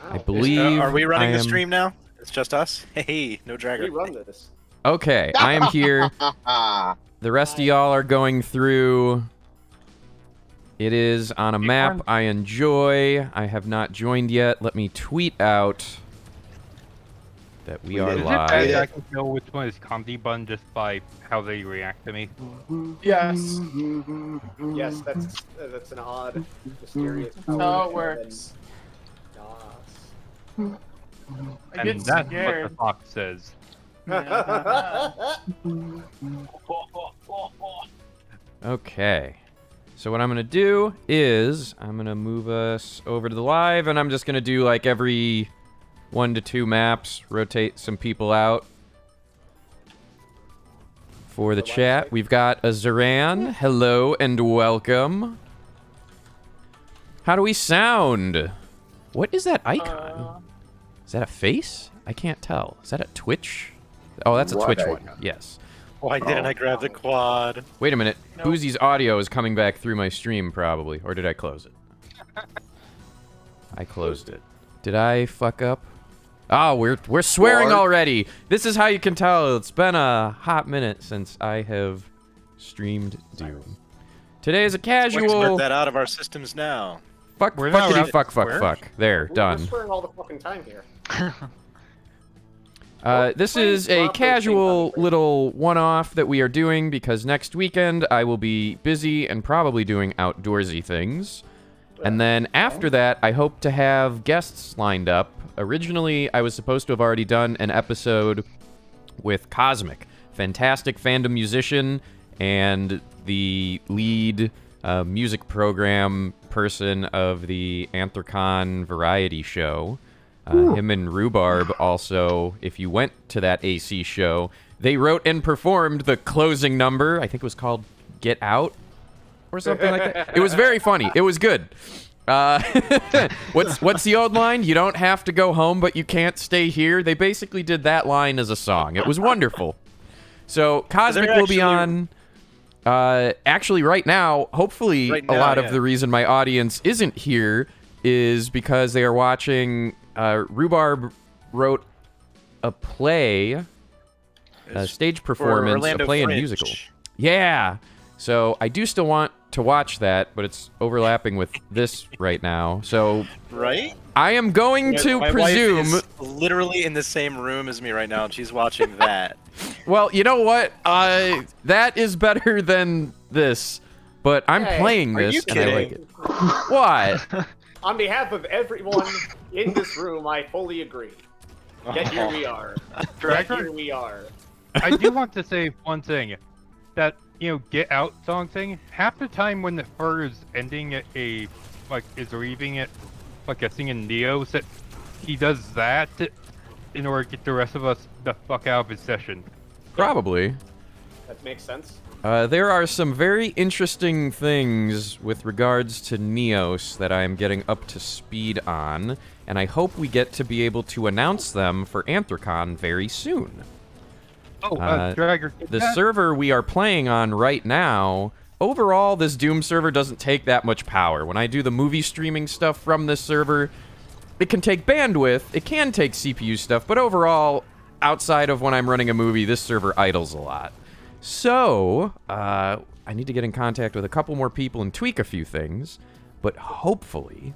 I believe. Are we running the stream now? It's just us? Hey, no dragger. We run this. Okay, I am here. The rest of y'all are going through. It is on a map I enjoy. I have not joined yet. Let me tweet out that we are live. I can tell which one is comedy bun just by how they react to me. Yes. Yes, that's an odd, mysterious power. No, it works. I And get that's scared. what the fox says. Okay. So what I'm going to do is I'm going to move us over to the live, and I'm just going to do like every 1 to 2 maps, rotate some people out. For the chat, we've got a Zaran. Hello and welcome. How do we sound? What is that icon? Is that a face? I can't tell. Is that a Twitch? Oh, that's a Twitch one. Yes. Why didn't I grab the quad? Wait a minute. Boozy's audio is coming back through my stream, probably. Or did I close it? I closed it. Did I fuck up? Oh, we're swearing already. This is how you can tell. It's been a hot minute since I have streamed Doom. Today is a casual. Export that out of our systems now. Fuck. There, done. We're swearing all the fucking time here. This is a casual little one-off that we are doing because next weekend I will be busy and probably doing outdoorsy things. And then after that, I hope to have guests lined up. Originally, I was supposed to have already done an episode with Cosmic, fantastic fandom musician and the lead music program person of the Anthrocon variety show. Him and Rhubarb also, if you went to that AC show, they wrote and performed the closing number. I think it was called Get Out or something like that. It was very funny. It was good. What's the old line? You don't have to go home, but you can't stay here. They basically did that line as a song. It was wonderful. So Cosmic will be on. Actually, right now, hopefully, a lot of the reason my audience isn't here is because they are watching. Rhubarb wrote a play, a stage performance, a play and musical. Yeah. So I do still want to watch that, but it's overlapping with this right now. So right, I am going to presume. Wife is literally in the same room as me right now, and she's watching that. Well, you know what? That is better than this, but I'm playing this and I like it. What? On behalf of everyone in this room, I fully agree. Yet here we are. Yet here we are. I do want to say one thing. That, Get Out song thing, half the time when the fur is ending at is leaving it, like a thing in Neos, that he does that in order to get the rest of us the fuck out of his session. Probably. That makes sense. There are some very interesting things with regards to Neos that I am getting up to speed on, and I hope we get to be able to announce them for Anthrocon very soon. Oh, Dragger. The server we are playing on right now, overall, this Doom server doesn't take that much power. When I do the movie streaming stuff from this server, it can take bandwidth, it can take CPU stuff, but overall, outside of when I'm running a movie, this server idles a lot. So, I need to get in contact with a couple more people and tweak a few things, but hopefully,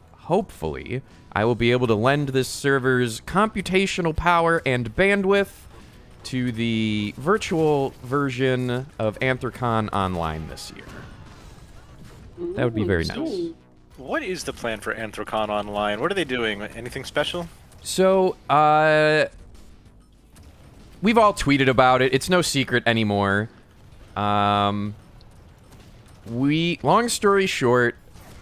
I will be able to lend this server's computational power and bandwidth to the virtual version of Anthrocon Online this year. That would be very nice. What is the plan for Anthrocon Online? What are they doing? Anything special? So, we've all tweeted about it. It's no secret anymore. Long story short,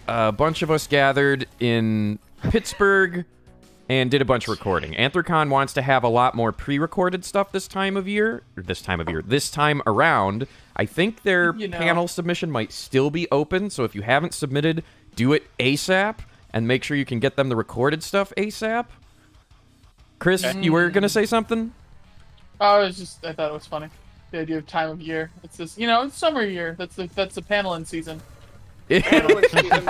a bunch of us gathered in Pittsburgh and did a bunch of recording. Anthrocon wants to have a lot more pre-recorded stuff this time around. I think their panel submission might still be open, so if you haven't submitted, do it ASAP, and make sure you can get them the recorded stuff ASAP. Chris, you were going to say something? I thought it was funny. The idea of time of year. It's this, it's summer year. That's the paneling season. Paneling season.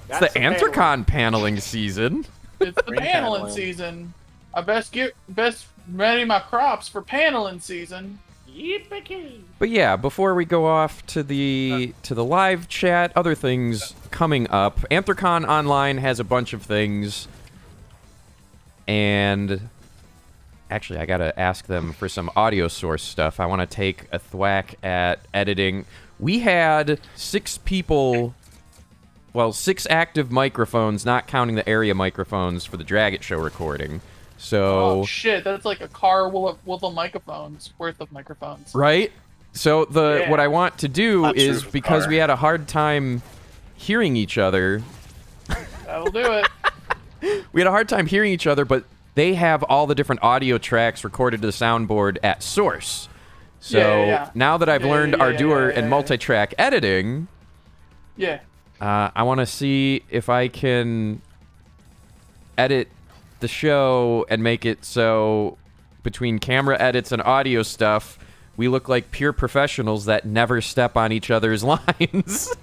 It's the Anthrocon paneling season. It's the Green paneling paneling. season. I best ready my crops for paneling season. Yippee! But yeah, before we go off to the live chat, other things coming up. Anthrocon Online has a bunch of things, and actually, I gotta ask them for some audio source stuff. I want to take a thwack at editing. We had 6 people. Well, 6 active microphones, not counting the area microphones for the Drag It Show recording. So, Oh shit, that's like a car full of microphones, worth of microphones. right? So Yeah. what I want to do That's is, true, because car. we had a hard time hearing each other, That'll do it. we had a hard time hearing each other, but they have all the different audio tracks recorded to the soundboard at source. So Yeah. now that I've Yeah, learned yeah, Ardour yeah, and yeah. multi-track editing, Yeah. I want to see if I can edit the show and make it so between camera edits and audio stuff, we look like pure professionals that never step on each other's lines.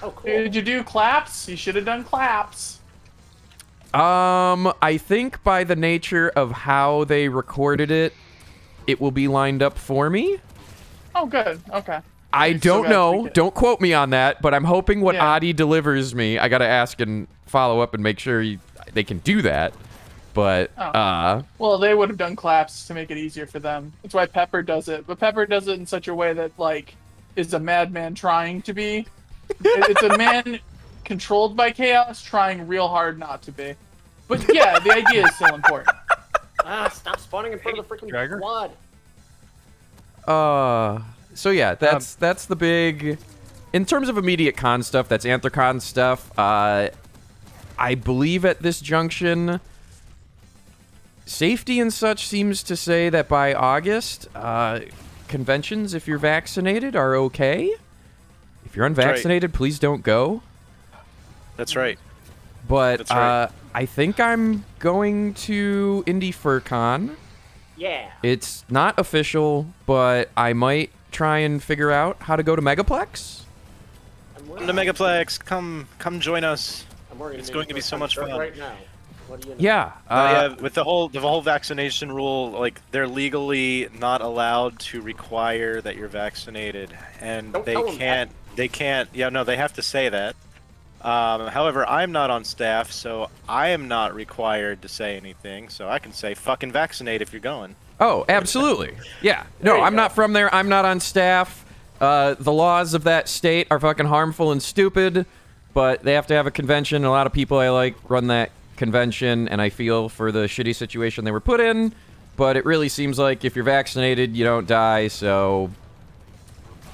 Oh, cool. Did you do claps? You should have done claps. I think by the nature of how they recorded it, it will be lined up for me. Oh, good. Okay. I You still don't gotta know. tweak it. Don't quote me on that, but I'm hoping what Yeah. Adi delivers me, I got to ask and follow up and make sure they can do that. But, Oh. Well, they would have done claps to make it easier for them. That's why Pepper does it. But Pepper does it in such a way that, like, is a madman trying to be. It's a man controlled by chaos trying real hard not to be. But yeah, the idea is still important. Stop spawning in front of the freaking Dragger? quad. so yeah, that's the big. In terms of immediate con stuff, that's Anthrocon stuff. I believe at this junction, safety and such seems to say that by August, conventions, if you're vaccinated, are okay. If you're unvaccinated, please don't go. That's right. But That's right. I think I'm going to Indie FurCon. Yeah. It's not official, but I might try and figure out how to go to Megaplex. Come to Megaplex. Come join us. I'm wearing It's an going to be so much shirt fun. right now. What do you know? Yeah. Yeah, with the whole vaccination rule, like they're legally not allowed to require that you're vaccinated, and Don't they tell 'em can't. They can't. Yeah, no, they have to say that. However, I'm not on staff, so I am not required to say anything. So I can say fucking vaccinate if you're going. Oh, absolutely. Yeah. No, There you I'm go. not from there. I'm not on staff. The laws of that state are fucking harmful and stupid, but they have to have a convention. A lot of people I like run that convention, and I feel for the shitty situation they were put in, but it really seems like if you're vaccinated, you don't die, so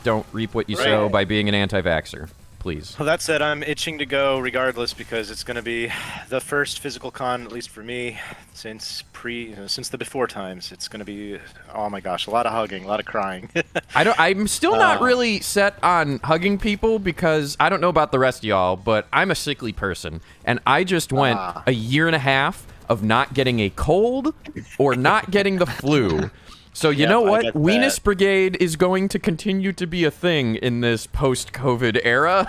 don't reap what you sow Right. by being an anti-vaxxer, please. Well, that said, I'm itching to go regardless because it's going to be the first physical con, at least for me, since the before times. It's going to be, oh my gosh, a lot of hugging, a lot of crying. I'm still not really set on hugging people because I don't know about the rest of y'all, but I'm a sickly person, and I just went a year and a half of not getting a cold or not getting the flu. So you Yep, know I what? get Weenus that. Brigade is going to continue to be a thing in this post-COVID era.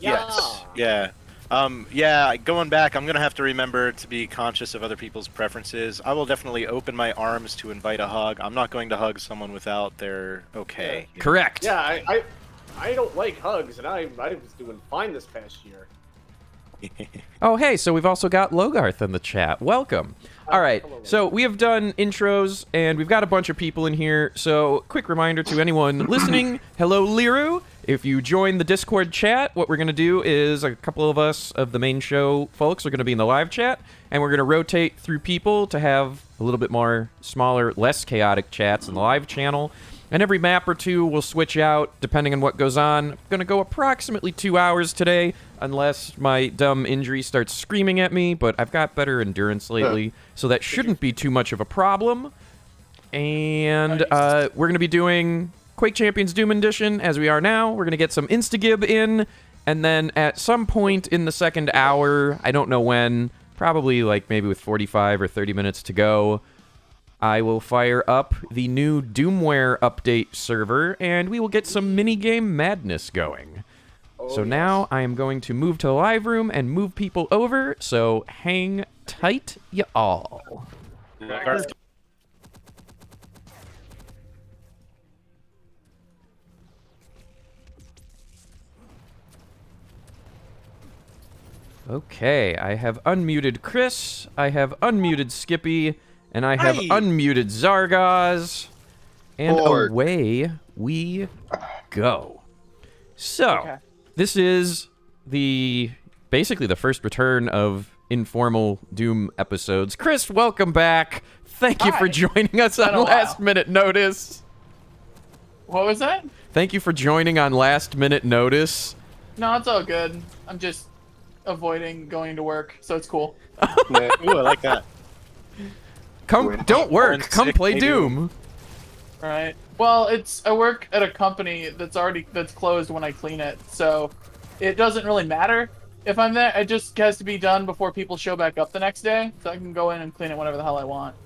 Yes. Yeah. Yeah, going back, I'm going to have to remember to be conscious of other people's preferences. I will definitely open my arms to invite a hug. I'm not going to hug someone without their okay. you know? Correct. Yeah, I don't like hugs, and I was doing fine this past year. Oh, hey, so we've also got Logarth in the chat. Welcome. All right, hello, so we have done intros, and we've got a bunch of people in here. So, quick reminder to anyone listening, hello, Liru. If you join the Discord chat, what we're going to do is a couple of us of the main show folks are going to be in the live chat, and we're going to rotate through people to have a little bit more smaller, less chaotic chats in the live channel. And every map or two will switch out depending on what goes on. I'm going to go approximately 2 hours today, unless my dumb injury starts screaming at me, but I've got better endurance lately, so that shouldn't be too much of a problem. And we're going to be doing Quake Champions Doom Edition, as we are now. We're going to get some Instagib in, and then at some point in the second hour, I don't know when, probably like maybe with 45 or 30 minutes to go, I will fire up the new Doomware update server, and we will get some minigame madness going. So now I am going to move to the live room and move people over, so hang tight, ya all. Okay, I have unmuted Chris, I have unmuted Skippy, and I have unmuted Zargaz, and away we go. So, this is basically the first return of informal Doom episodes. Chris, welcome back. Thank you for joining us on last minute notice. What was that? Thank you for joining on last minute notice. No, it's all good. I'm just avoiding going to work, so it's cool. Ooh, I like that. Don't work. Come play Doom. Right. Well, I work at a company that's closed when I clean it, so it doesn't really matter if I'm there. It just has to be done before people show back up the next day, so I can go in and clean it whenever the hell I want.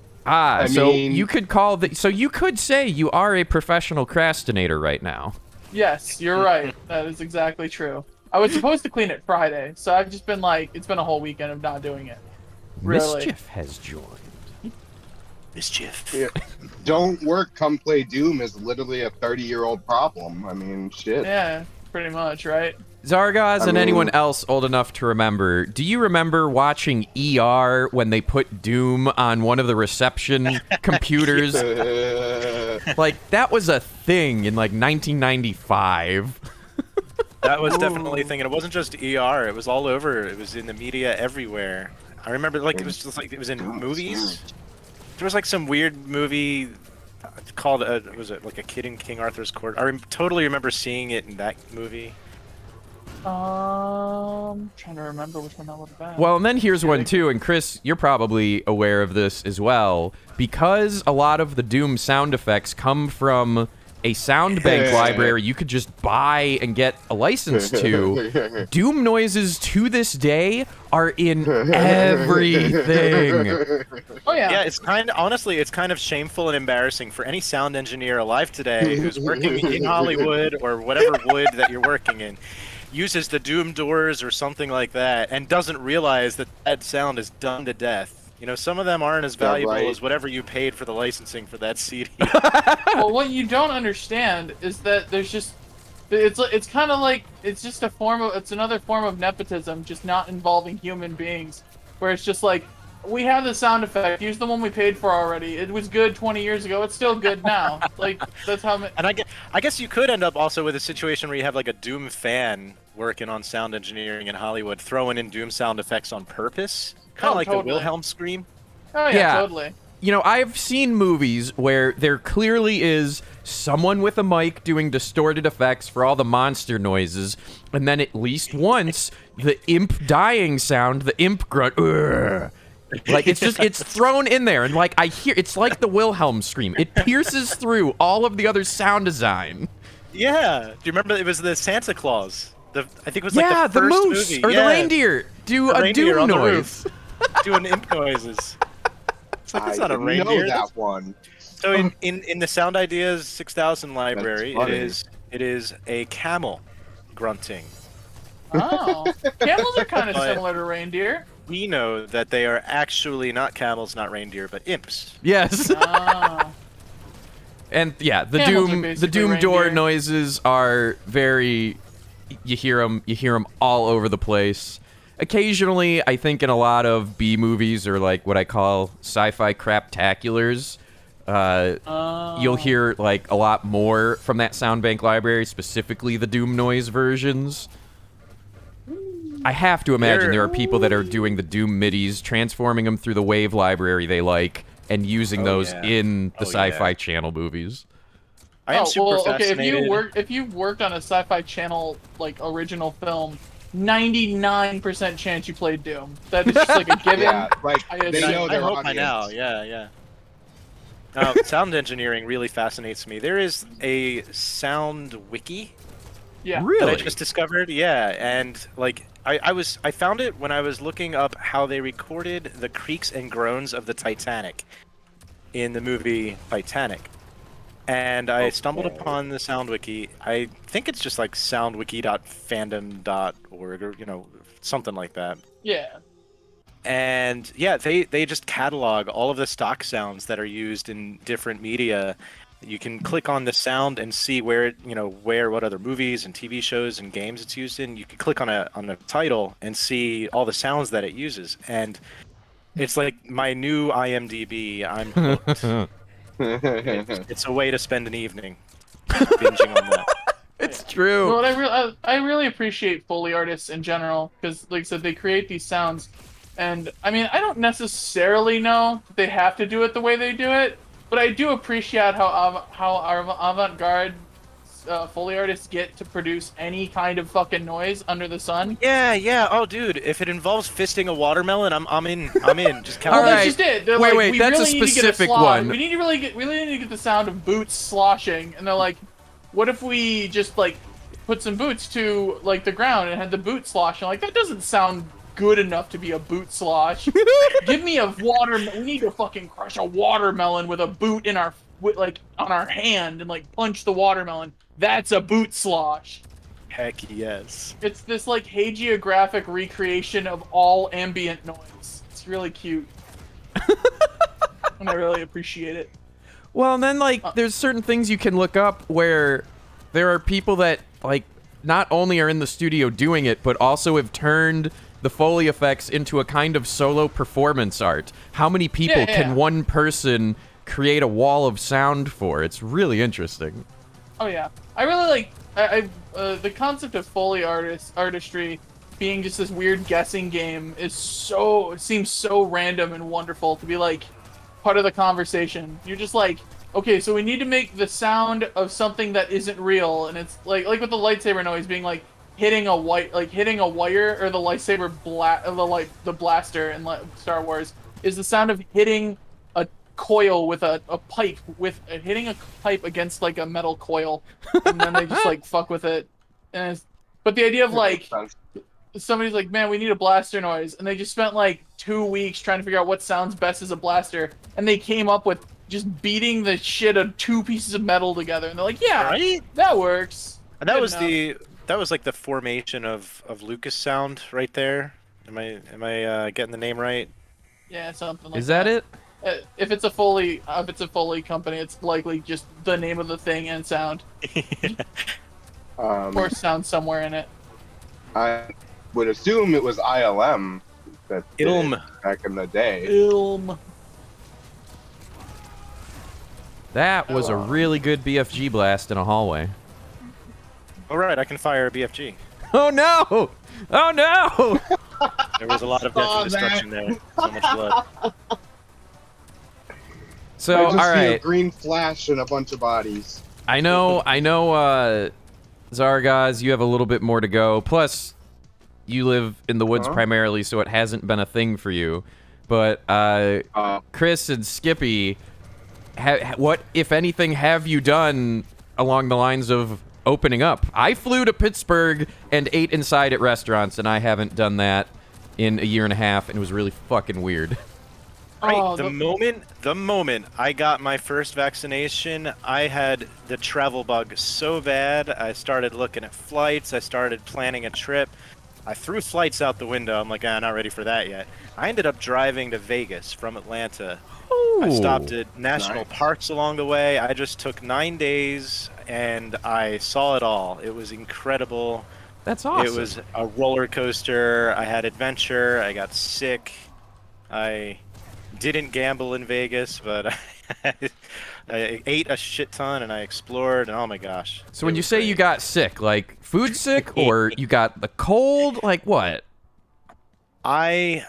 You could so you could say you are a professional procrastinator right now. Yes, you're right. That is exactly true. I was supposed to clean it Friday, so I've just been it's been a whole weekend of not doing it. Really. Mischief has joined. Mischief. Yeah. Don't work, come play Doom is literally a 30-year-old problem. I mean, shit. Yeah, pretty much, right? Zargaz and anyone else old enough to remember, do you remember watching ER when they put Doom on one of the reception computers? That was a thing in 1995. That was definitely a thing, and it wasn't just ER. It was all over. It was in the media everywhere. I remember it was just it was in movies. There was some weird movie called was it a Kid in King Arthur's Court? I totally remember seeing it in that movie. Trying to remember which one that would have been. Well, and then here's one too, and Chris, you're probably aware of this as well, because a lot of the Doom sound effects come from a sound bank library you could just buy and get a license to. Doom noises to this day are in everything. Oh yeah. Yeah, honestly, it's kind of shameful and embarrassing for any sound engineer alive today who's working in Hollywood or whatever wood that you're working in, uses the Doom doors or something like that, and doesn't realize that sound is done to death. Some of them aren't as valuable as whatever you paid for the licensing for that CD. Well, what you don't understand is that there's just it's kind of it's just it's another form of nepotism, just not involving human beings, where it's just we have the sound effect, use the one we paid for already. It was good 20 years ago, it's still good now. That's how. And I guess you could end up also with a situation where you have a Doom fan working on sound engineering in Hollywood, throwing in Doom sound effects on purpose. Kind of the Wilhelm scream. Oh yeah, totally. I've seen movies where there clearly is someone with a mic doing distorted effects for all the monster noises, and then at least once, the imp dying sound, the imp grunt, it's thrown in there, and I hear, it's like the Wilhelm scream. It pierces through all of the other sound design. Yeah. Do you remember it was the Santa Claus? I think it was the first moose movie. Or the reindeer do a Doom noise. Doing imp noises. It's not a reindeer. I know that one. So in the Sound Ideas 6000 library, it is a camel grunting. Oh, camels are kind of similar to reindeer. We know that they are actually not camels, not reindeer, but imps. Yes. Oh. And yeah, the Doom reindeer. door noises are very. You hear them all over the place. Occasionally, I think in a lot of B movies or what I call sci-fi craptaculars, you'll hear a lot more from that sound bank library, specifically the Doom noise versions. I have to imagine there are people that are doing the Doom MIDIs, transforming them through the Wave library they like, and using those in the Sci-Fi Channel movies. I am super fascinated. If you worked on a Sci-Fi Channel original film, 99% chance you played Doom. That is just a given. Yeah, they know I their hope audience. by now. Yeah. Sound engineering really fascinates me. There is a sound wiki. Yeah. Really? That I just discovered. Yeah, and I found it when I was looking up how they recorded the creaks and groans of the Titanic in the movie Titanic. And I stumbled Okay. upon the Sound Wiki. I think it's just like soundwiki.fandom.org or, something like that. Yeah. And yeah, they just catalog all of the stock sounds that are used in different media. You can click on the sound and see where what other movies and TV shows and games it's used in. You can click on a title and see all the sounds that it uses. And it's like my new IMDb. I'm hooked. It's a way to spend an evening binging on that. It's true. Well, I really appreciate Foley artists in general because, like I said, they create these sounds, and I mean, I don't necessarily know that they have to do it the way they do it, but I do appreciate how our avant-garde Foley artists get to produce any kind of fucking noise under the sun. Yeah. Oh, dude, if it involves fisting a watermelon, I'm in. Just count. All Well, right. that's just it. They're Wait, like, wait, we that's a really need to get specific slosh. one. We need to really get the sound of boots sloshing, and they're like, what if we just like put some boots to like the ground and had the boot slosh? And like that doesn't sound good enough to be a boot slosh. Give me a water. We need to fucking crush a watermelon with a boot in our on our hand and like punch the watermelon. That's a boot slosh. Heck yes. It's this like hagiographic recreation of all ambient noise. It's really cute. And I really appreciate it. Well, and then like there's certain things you can look up where there are people that like not only are in the studio doing it, but also have turned the Foley effects into a kind of solo performance art. How many people can one person create a wall of sound for? It's really interesting. Oh yeah, I really like the concept of Foley artistry being just this weird guessing game it seems so random and wonderful to be like part of the conversation. You're just like, okay, so we need to make the sound of something that isn't real, and it's like with the lightsaber noise being like hitting a wire or the lightsaber the blaster in Star Wars is the sound of hitting a coil with a pipe hitting a pipe against like a metal coil, and then they just like fuck with it. But the idea of like somebody's like, man, we need a blaster noise, and they just spent like 2 weeks trying to figure out what sounds best as a blaster, and they came up with just beating the shit of 2 pieces of metal together, and they're like, yeah, Right? that works. And that Good was enough. that was like the formation of Lucas Sound right there. Am I getting the name right? Yeah, something like Is that it? If it's a Foley company, it's likely just the name of the thing and sound, or sound somewhere in it. I would assume it was ILM that did Ilm. it back in the day. Ilm. That was a really good BFG blast in a hallway. All right, I can fire a BFG. Oh no! Oh no! There was a lot of death and destruction there. So much blood. So, I all just see a right. green flash and a bunch of bodies. I know, Zargaz, you have a little bit more to go. Plus, you live in the woods primarily, so it hasn't been a thing for you. But, Chris and Skippy, what, if anything, have you done along the lines of opening up? I flew to Pittsburgh and ate inside at restaurants, and I haven't done that in a year and a half, and it was really fucking weird. Right, Oh, the moment I got my first vaccination, I had the travel bug so bad. I started looking at flights. I started planning a trip. I threw flights out the window. I'm like, not ready for that yet. I ended up driving to Vegas from Atlanta. I stopped at national parks along the way. I just took 9 days, and I saw it all. It was incredible. That's awesome. It was a roller coaster. I had adventure. I got sick. I didn't gamble in Vegas, but I ate a shit ton and I explored, and oh my gosh. So when you say you got sick, like food sick, or you got the cold, like what? I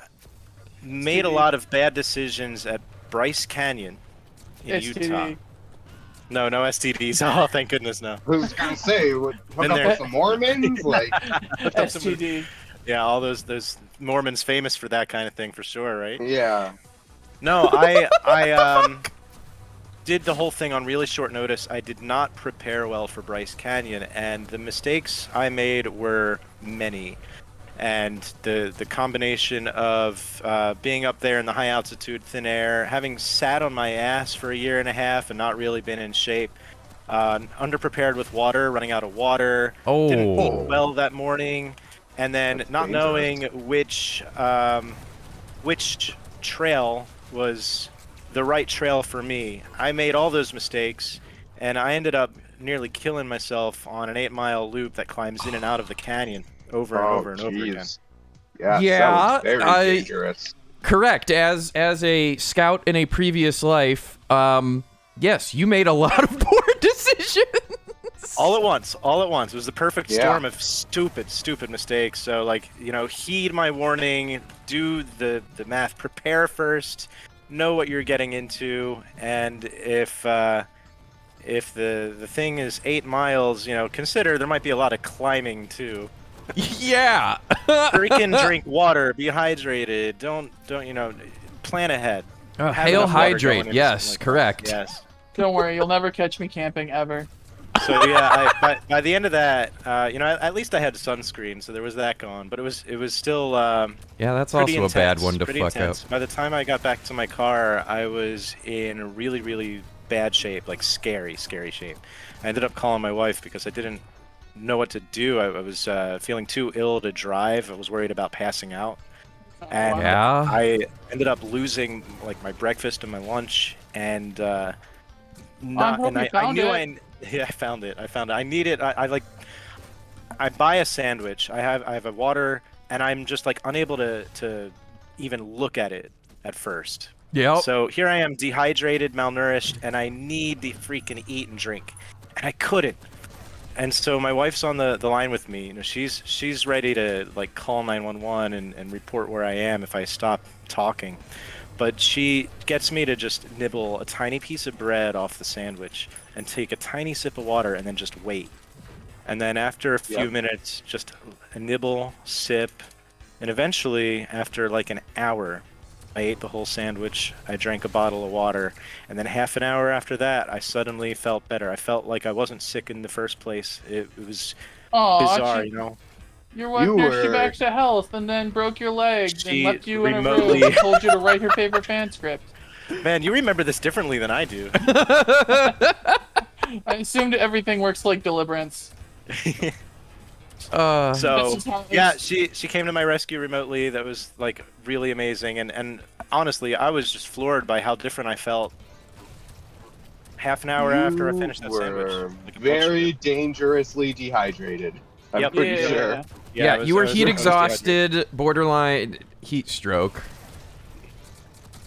made a lot of bad decisions at Bryce Canyon in Utah. No STDs. Oh, thank goodness, no. I was gonna say, hook Been up there. with the Mormons, like. STD. Yeah, all those Mormons famous for that kind of thing for sure, right? Yeah. No, I did the whole thing on really short notice. I did not prepare well for Bryce Canyon, and the mistakes I made were many. and the combination of being up there in the high altitude, thin air, having sat on my ass for a year and a half and not really been in shape, underprepared with water, running out of water, didn't eat well that morning, and then That's not dangerous. knowing which trail was the right trail for me. I made all those mistakes, and I ended up nearly killing myself on an 8-mile loop that climbs in and out of the canyon over and over and over again. Yes, that Yeah, was very dangerous. Correct. As a scout in a previous life, yes, you made a lot of poor decisions. All at once. It was the perfect storm of stupid mistakes. So, like, you know, heed my warning, do the math, prepare first, know what you're getting into, and if the thing is 8 miles, you know, consider there might be a lot of climbing too. Yeah. Freaking drink water, be hydrated. Don't you know, plan ahead. Have Hail enough water going hydrate. into Yes, something like correct. that. Yes. Don't worry, you'll never catch me camping ever. So yeah, by the end of that, you know, at least I had sunscreen, so there was that going. But it was still Yeah, that's pretty also a bad intense, one to pretty fuck intense. up. By the time I got back to my car, I was in really bad shape, like scary shape. I ended up calling my wife because I didn't know what to do. I was feeling too ill to drive. I was worried about passing out, and Yeah. I ended up losing like my breakfast and my lunch, and I found it. I found it. I need it. I buy a sandwich. I have a water, and I'm just like unable to even look at it at first. Yep. So here I am, dehydrated, malnourished, and I need to freaking eat and drink, and I couldn't. And so my wife's on the line with me. You know, she's ready to like call 911 and report where I am if I stop talking. But she gets me to just nibble a tiny piece of bread off the sandwich and take a tiny sip of water and then just wait. And then after a few minutes, just a nibble, sip, and eventually after like an hour, I ate the whole sandwich, I drank a bottle of water, and then half an hour after that, I suddenly felt better. I felt like I wasn't sick in the first place. It was bizarre, you know? Your wife nursed you back to health and then broke your legs She and left you in a remotely- room and told you to write her favorite fan script. Man, you remember this differently than I do. I assumed everything works like Deliverance. Uh, So This is how- yeah, she came to my rescue remotely. That was like really amazing, and honestly, I was just floored by how different I felt. Half an hour after I finished that sandwich, were like a bunch of very it. dangerously dehydrated. I'm Yep. pretty Yeah. sure. yeah, I was- you were I was- heat I was dehydrated. exhausted, borderline heat stroke.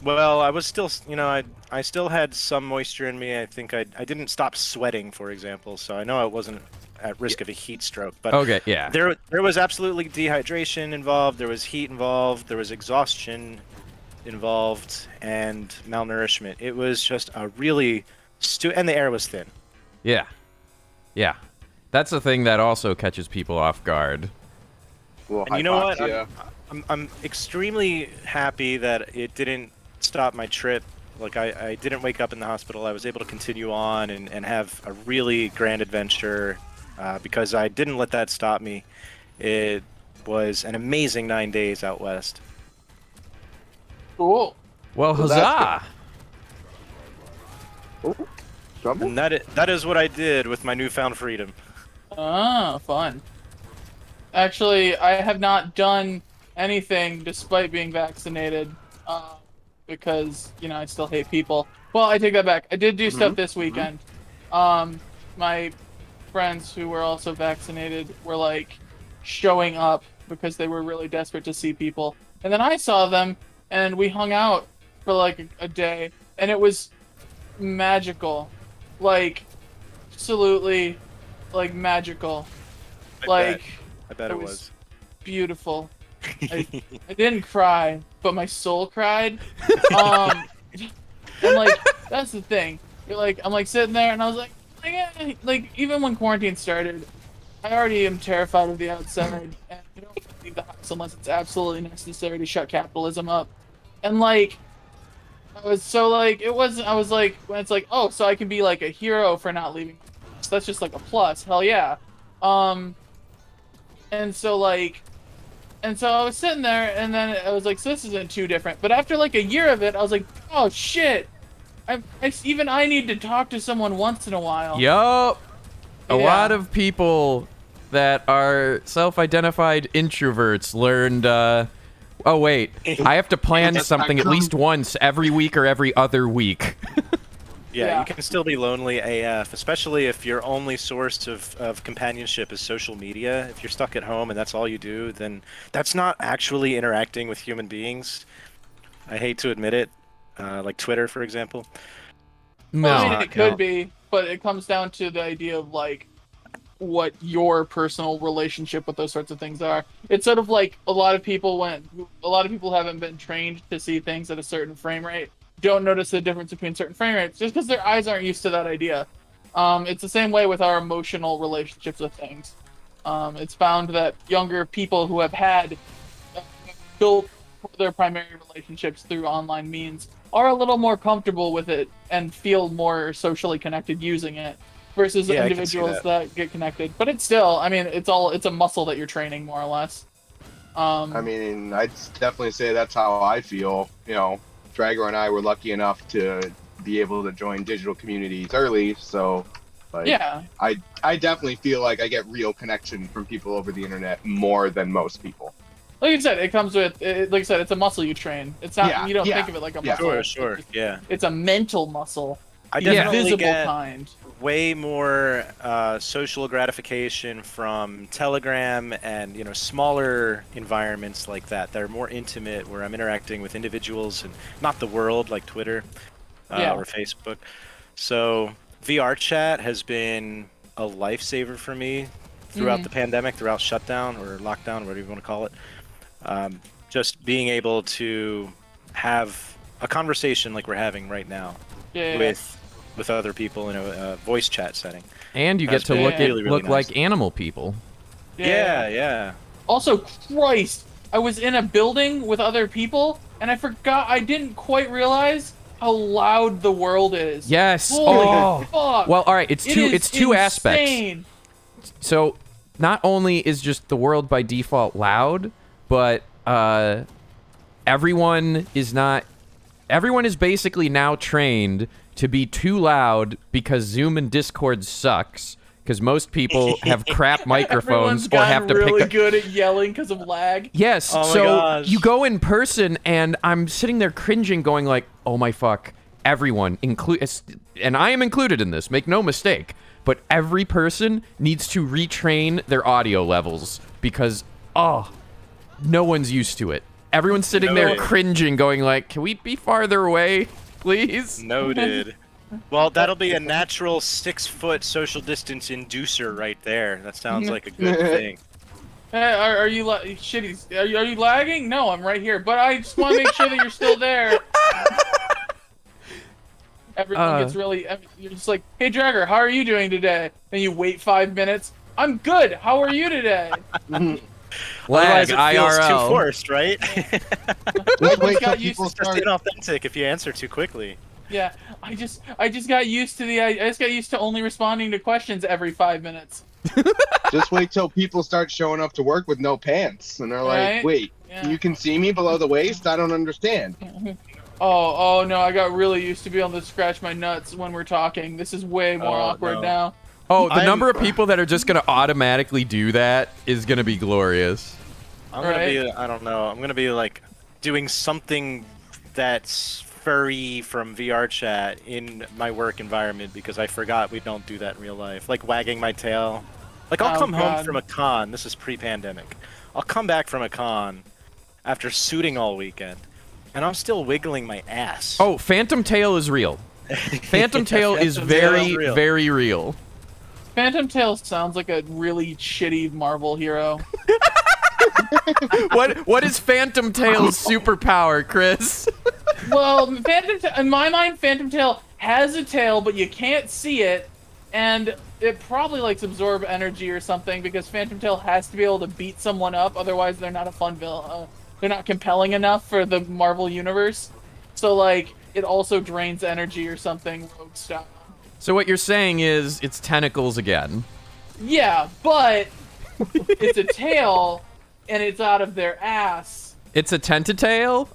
Well, I was still, you know, I still had some moisture in me. I think I didn't stop sweating, for example, so I know I wasn't at risk of a heat stroke. But Okay, yeah. there was absolutely dehydration involved. There was heat involved. There was exhaustion involved, and malnourishment. It was just a really and the air was thin. Yeah. Yeah. That's the thing that also catches people off guard. Well, And you know what? hypoxia. I'm extremely happy that it didn't stop my trip. Like I didn't wake up in the hospital. I was able to continue on and have a really grand adventure because I didn't let that stop me. It was an amazing 9 days out west. Cool. Well, Well, that's huzzah! Trouble? And that is what I did with my newfound freedom. Ah, fun. Actually, I have not done anything despite being vaccinated, because, you know, I still hate people. Well, I take that back. I did do stuff this weekend. My friends who were also vaccinated were, like, showing up because they were really desperate to see people. And then I saw them, and we hung out for, like, a day, and it was magical. Like, absolutely, like, magical. I bet it it was- was. Beautiful. I didn't cry, but my soul cried. And like that's the thing. You're like I'm like sitting there, and I was like even when quarantine started, I already am terrified of the outside, and I don't leave the house unless it's absolutely necessary to shut capitalism up. And like, I was so like it wasn't. I was like when it's like so I can be like a hero for not leaving. So that's just like a plus. Hell yeah. And so like. And so I was sitting there, and then I was like, so this isn't too different. But after like a year of it, I was like, oh shit, even I need to talk to someone once in a while. Yup. A Yeah. lot of people that are self-identified introverts learned, oh wait, I have to plan something at least once every week or every other week. Yeah, you can still be lonely AF, especially if your only source of companionship is social media. If you're stuck at home and that's all you do, then that's not actually interacting with human beings. I hate to admit it, like Twitter, for example. No. Well, I mean, it could be, but it comes down to the idea of like what your personal relationship with those sorts of things are. It's sort of like a lot of people haven't been trained to see things at a certain frame rate, don't notice the difference between certain frame rates just because their eyes aren't used to that idea. It's the same way with our emotional relationships with things. It's found that younger people who have had built their primary relationships through online means are a little more comfortable with it and feel more socially connected using it versus individuals that get connected. But it's still, I mean, it's a muscle that you're training more or less. I mean, I'd definitely say that's how I feel. You know, Drago and I were lucky enough to be able to join digital communities early, so like, yeah, I definitely feel like I get real connection from people over the internet more than most people. like I said, it comes with, like I said, it's a muscle you train. It's not, you don't think of it like a muscle. Sure, yeah. It's a mental muscle. I The definitely invisible get kind. way more social gratification from Telegram and smaller environments like that. They're more intimate, where I'm interacting with individuals and not the world like Twitter or Facebook. So VR chat has been a lifesaver for me throughout the pandemic, throughout shutdown or lockdown, whatever you want to call it. Just being able to have a conversation like we're having right now with other people in a voice chat setting. And you get to look really look nice. like animal people. Yeah. Also, Christ, I was in a building with other people, and I didn't quite realize how loud the world is. Yes. Holy fuck. Well, all right. It's two aspects. Insane. So, not only is just the world by default loud, but everyone is basically now trained to be too loud because Zoom and Discord sucks. Because most people have crap microphones or have to really pick up. good at yelling because of lag. Yes, Oh my so gosh. you go in person, and I'm sitting there cringing, going like, "Oh my fuck!" Everyone, and I am included in this. Make no mistake, but every person needs to retrain their audio levels because no one's used to it. Everyone's sitting there cringing, going like, "Can we be farther away, please?" Noted. Well, that'll be a natural 6-foot social distance inducer right there. That sounds like a good thing. Are you shitty? Are you lagging? No, I'm right here. But I just want to make sure that you're still there. Everyone gets really. You're just like, hey, Dragger, how are you doing today? And you wait 5 minutes. I'm good. How are you today? Lag Otherwise it feels IRL. too forced, right? Just wait till got used people It's just start. inauthentic if you answer too quickly. Yeah, I just got used to I just got used to only responding to questions every 5 minutes. Just wait till people start showing up to work with no pants, and they're Right? like, "Wait, Yeah. you can see me below the waist? I don't understand." Oh no, I got really used to being able to scratch my nuts when we're talking. This is way more awkward no. now. Oh, the I'm- number of people that are just gonna automatically do that is gonna be glorious. I'm gonna Right. be, I don't know, I'm gonna be like doing something that's furry from VR chat in my work environment because I forgot we don't do that in real life. Like wagging my tail. Like I'll Oh, come home God. from a con, this is pre-pandemic. I'll come back from a con after shooting all weekend, and I'm still wiggling my ass. Oh, Phantom Tail is real. Phantom Tail is Phantom Tail very, is real. very real. Phantom Tail sounds like a really shitty Marvel hero. What is Phantom Tail's superpower, Chris? Well, in my mind, Phantom Tail has a tail, but you can't see it, and it probably likes absorb energy or something because Phantom Tail has to be able to beat someone up, otherwise they're not a fun villain. They're not compelling enough for the Marvel universe. So like, it also drains energy or something, rogue style. So what you're saying is it's tentacles again. Yeah, but it's a tail, and it's out of their ass. It's a tentatail?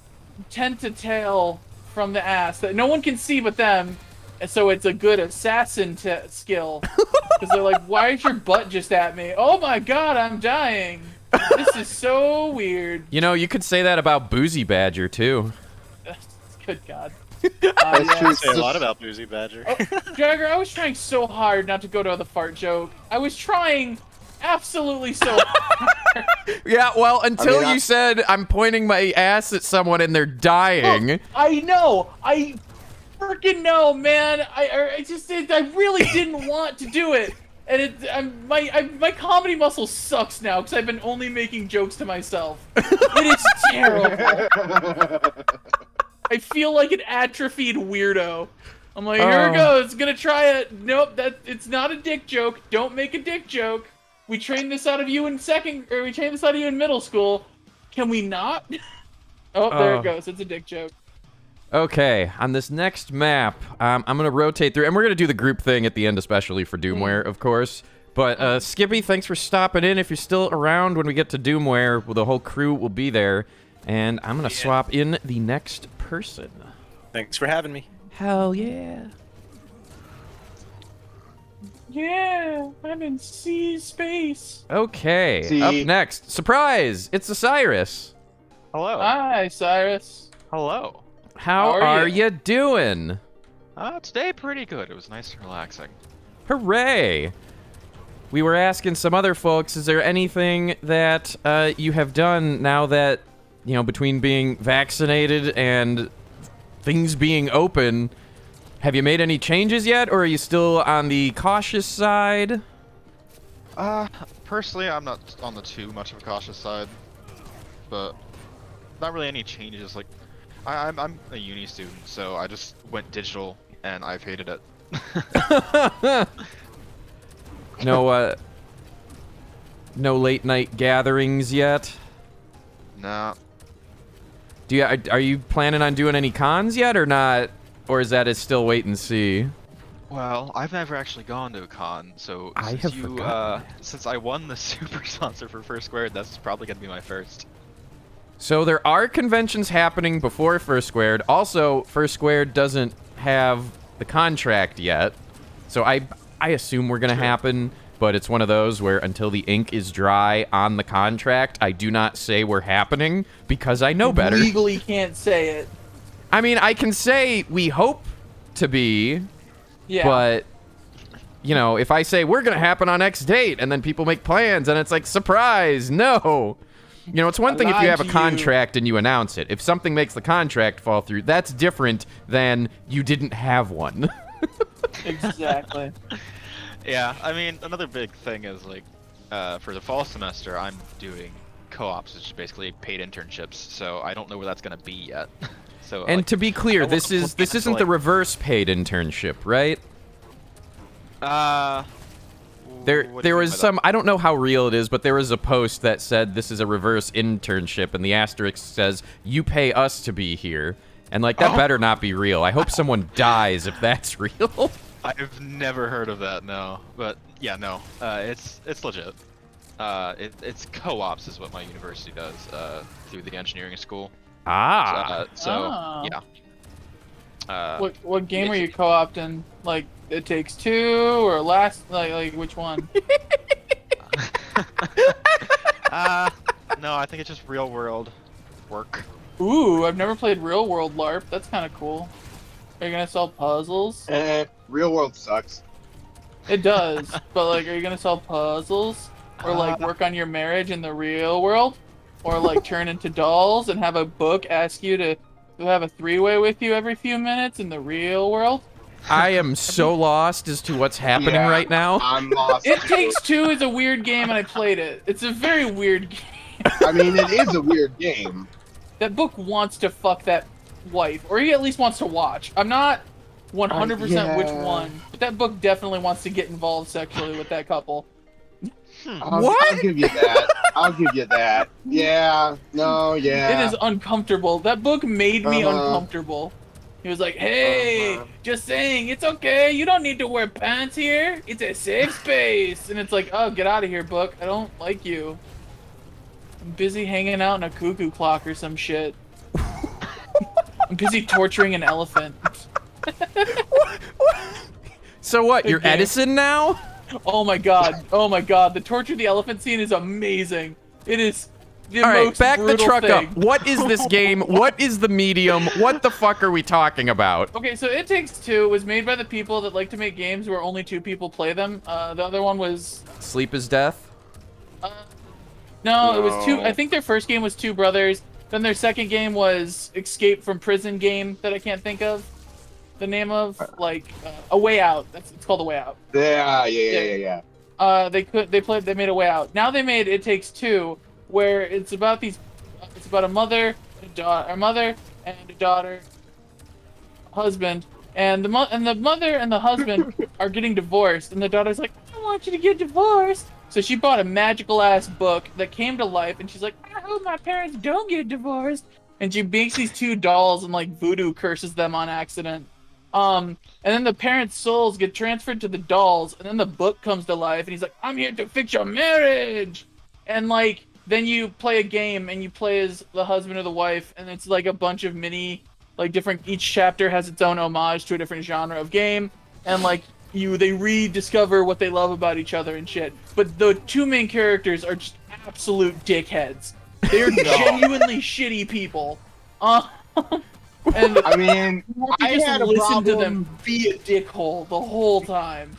Tentatail from the ass that no one can see but them. And so it's a good assassin skill. Because they're like, why is your butt just at me? Oh my god, I'm dying. This is so weird. You know, you could say that about Boozy Badger, too. Good god. That's true. Say a lot about Boozy Badger. Jagger, I was trying so hard not to go to the fart joke. I was trying absolutely so hard. Yeah, well, until I- you said I'm pointing my ass at someone and they're dying. I know. I freaking know, man. I really didn't want to do it. And my comedy muscle sucks now because I've been only making jokes to myself. It is terrible. I feel like an atrophied weirdo. I'm like, here it goes. Gonna try it. Nope, it's not a dick joke. Don't make a dick joke. We trained this out of you in we trained this out of you in middle school. Can we not? Oh, there it goes. It's a dick joke. Okay, on this next map, I'm going to rotate through, and we're going to do the group thing at the end, especially for Doomware, of course. But, Skippy, thanks for stopping in. If you're still around when we get to Doomware, well, the whole crew will be there. And I'm going to swap in the next person. Thanks for having me. Hell yeah. Yeah, I'm in C space. Okay, See? up next. Surprise! It's Osiris. Hello. Hi, Cyrus. Hello. How How are are you? you doing? Today pretty good. It was nice and relaxing. Hooray! We were asking some other folks, is there anything that you have done now that, you know, between being vaccinated and things being open, have you made any changes yet, or are you still on the cautious side? Personally, I'm not on the too much of a cautious side, but not really any changes. Like, I'm a uni student, so I just went digital, and I've hated it. No late night gatherings yet? Nah. Are you planning on doing any cons yet, or not? Or is that still wait and see? Well, I've never actually gone to a con, so I since have you, forgotten since I won the super sponsor for First Squared, that's probably gonna be my first. So there are conventions happening before First Squared. Also, First Squared doesn't have the contract yet. So I assume we're going to happen, but it's one of those where until the ink is dry on the contract, I do not say we're happening because I know better. Legally can't say it. I mean, I can say we hope to be, Yeah. but, you know, if I say we're going to happen on X date and then people make plans and it's like, surprise, no. You know, it's one thing if you have a contract and you announce it. If something makes the contract fall through, that's different than you didn't have one. Exactly. Yeah, I mean, another big thing is, like, for the fall semester, I'm doing co-ops, which is basically paid internships, so I don't know where that's going to be yet. So, And like, to be clear, I this won't isn't until, the like- reverse paid internship, right? There what do you mean was by that? some, I don't know how real it is, but there was a post that said this is a reverse internship, and the asterisk says, you pay us to be here. And, like, that better not be real. I hope someone dies if that's real. I've never heard of that, no. But, yeah, no. It's legit. It's co-ops is what my university does through the engineering school. Ah. Yeah. What game are you co-opting? Like, It Takes Two or like which one? No, I think it's just real world work. Ooh, I've never played Real World LARP. That's kind of cool. Are you gonna solve puzzles? Real world sucks. It does, but like, are you gonna solve puzzles or like work on your marriage in the real world, or like turn into dolls and have a book ask you to have a three-way with you every few minutes in the real world? I am so lost as to what's happening Yeah. right now. I'm lost. It too. Takes Two is a weird game, and I played it. It's a very weird game. I mean, it is a weird game. That book wants to fuck that wife, or he at least wants to watch. I'm not 100% which Yeah. one, but that book definitely wants to get involved sexually with that couple. What? I'll give you that. I'll give you that. Yeah. No. Yeah. It is uncomfortable. That book made me Uh-huh. uncomfortable. He was like, hey, just saying, it's okay. You don't need to wear pants here. It's a safe space. And it's like, oh, get out of here, book. I don't like you. I'm busy hanging out in a cuckoo clock or some shit. I'm busy torturing an elephant. So what? Good You're game. Edison now? Oh my god. Oh my god. The torture the elephant scene is amazing. It is the All right, most back the brutal truck thing. up. What is this game? What is the medium? What the fuck are we talking about? Okay, so It Takes Two was made by the people that like to make games where only 2 people play them. The other one was Sleep is death? no, it was 2. No. I think their first game was Two Brothers. Then their second game was Escape from Prison game that I can't think of the name of. Like A Way Out. It's called A Way Out. Yeah. They made A Way Out. Now they made It Takes Two, where it's about a mother, a mother and a daughter, husband, and the mother and the husband are getting divorced, and the daughter's like, I don't want you to get divorced. So she bought a magical ass book that came to life, and she's like, I hope my parents don't get divorced. And she makes these 2 dolls and like voodoo curses them on accident. And then the parents' souls get transferred to the dolls, and then the book comes to life, and he's like, I'm here to fix your marriage. And like, then you play a game, and you play as the husband or the wife, and it's like a bunch of mini, like different, each chapter has its own homage to a different genre of game, and like, they rediscover what they love about each other and shit. But the 2 main characters are just absolute dickheads. They're genuinely shitty people. And I mean, I just had a listen to problem. them be a dickhole the whole time.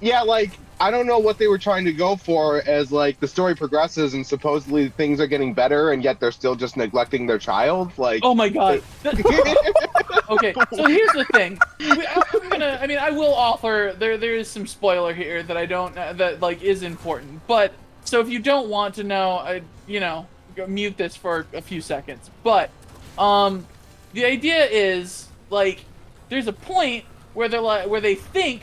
Yeah, like, I don't know what they were trying to go for as, like, the story progresses and supposedly things are getting better and yet they're still just neglecting their child. Like, Oh my god. Okay, so here's the thing. I will offer, there is some spoiler here that I don't, that, like, is important. But, so if you don't want to know, mute this for a few seconds. But, the idea is, like, there's a point where they think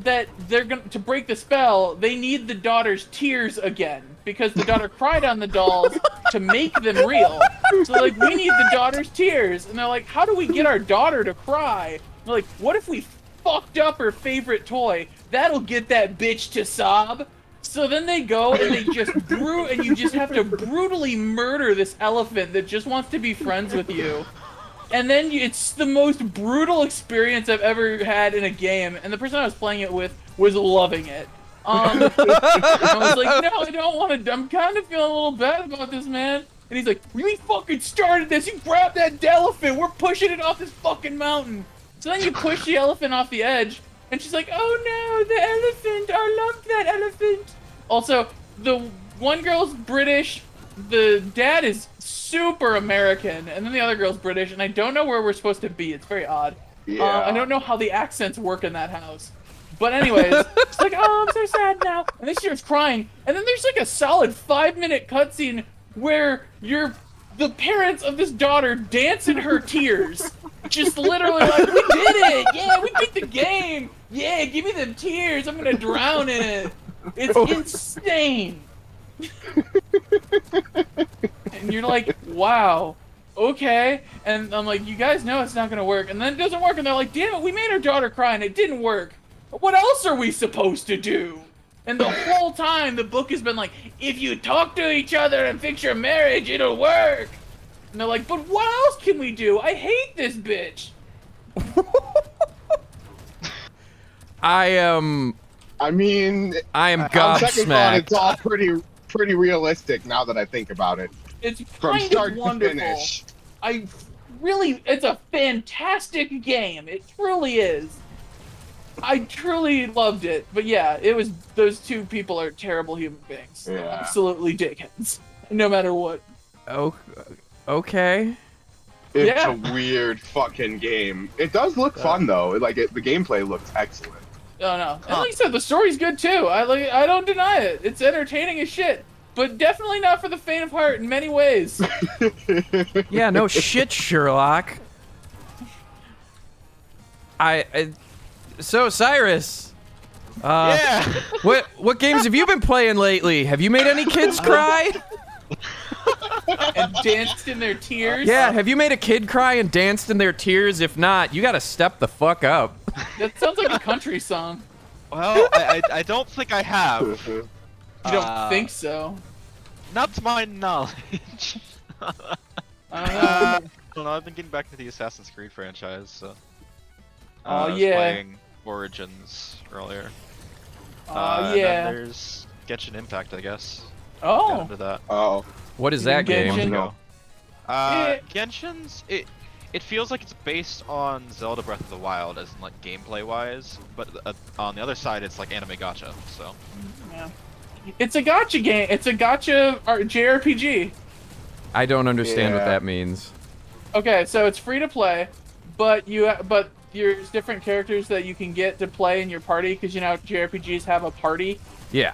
that they're to break the spell, they need the daughter's tears again, because the daughter cried on the dolls to make them real. So like, we need the daughter's tears, and they're like, how do we get our daughter to cry? And they're like, what if we fucked up her favorite toy? That'll get that bitch to sob. So then they go and they just and you just have to brutally murder this elephant that just wants to be friends with you. And then it's the most brutal experience I've ever had in a game, and the person I was playing it with was loving it. I was like, no, I don't want to. I'm kind of feeling a little bad about this, man. And he's like, we fucking started this. You grabbed that elephant. We're pushing it off this fucking mountain. So then you push the elephant off the edge, and she's like, oh no, the elephant. I love that elephant. Also, the one girl's British. The dad is super American, and then the other girl's British, and I don't know where we're supposed to be. It's very odd. Yeah. I don't know how the accents work in that house. But anyways, it's like, oh, I'm so sad now. And then she starts crying, and then there's like a solid 5-minute cutscene where the parents of this daughter dance in her tears. Just literally like, we did it! Yeah, we beat the game! Yeah, give me them tears, I'm gonna drown in it. It's insane. And you're like, wow, okay. And I'm like, you guys know it's not gonna work. And then it doesn't work, and they're like, damn it, we made our daughter cry and it didn't work. What else are we supposed to do? And the whole time the book has been like, if you talk to each other and fix your marriage, it'll work. And they're like, but what else can we do? I hate this bitch. I mean, I am on second thought, gobsmacked. it's all pretty realistic now that I think about it. It's From kind start of to wonderful. finish. It's a fantastic game. It truly is. I truly loved it. But yeah, those 2 people are terrible human beings. Yeah. Absolutely dickheads. No matter what. Oh, okay. It's Yeah. a weird fucking game. It does look fun though. Like the gameplay looks excellent. Oh no. And like I said, the story's good too. I don't deny it. It's entertaining as shit. But definitely not for the faint of heart in many ways. Yeah, no shit, Sherlock. So Cyrus, Yeah. what games have you been playing lately? Have you made any kids cry? And danced in their tears. Yeah, have you made a kid cry and danced in their tears? If not, you gotta step the fuck up. That sounds like a country song. Well, I don't think I have. You don't think so? Not to my knowledge. I don't know. I've been getting back into the Assassin's Creed franchise, so. Oh, I was yeah. playing Origins earlier. And yeah. then there's Genshin Impact, I guess. Got Oh. into that. Oh, What is that Genshin? game? no. Genshin's it feels like it's based on Zelda Breath of the Wild, as in like gameplay wise, but on the other side it's like anime gacha. So. Yeah. It's a gotcha game. It's a gotcha JRPG. I don't understand what Yeah. that means. Okay, so it's free to play, but there's different characters that you can get to play in your party because you know JRPGs have a party. Yeah.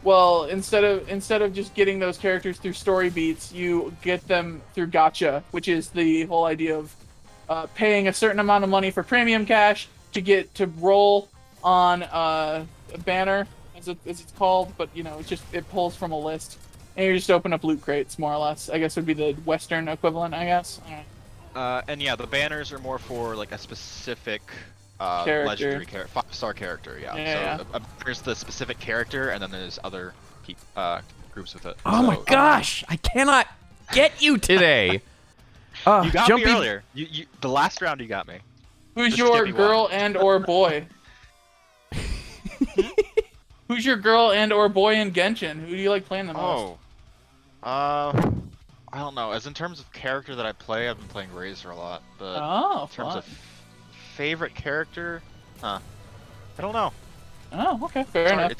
Well, instead of just getting those characters through story beats, you get them through gacha, which is the whole idea of paying a certain amount of money for premium cash to get to roll on a banner, as it's called, but you know, it pulls from a list, and you just open up loot crates, more or less. I guess would be the Western equivalent, I guess. I don't know. And yeah, the banners are more for like a specific Character. legendary character, 5-star character. Yeah. Yeah. So there's the specific character, and then there's other groups with it. Oh my So, gosh! I cannot get you today. You got Jumpy... me earlier. You the last round you got me. Who's Just your give me girl one. and or boy? Who's your girl and or boy in Genshin? Who do you like playing the most? I don't know. As in terms of character that I play, I've been playing Razor a lot, but Oh, in terms fun. of favorite character, I don't know. Oh, okay, fair It's enough. hard,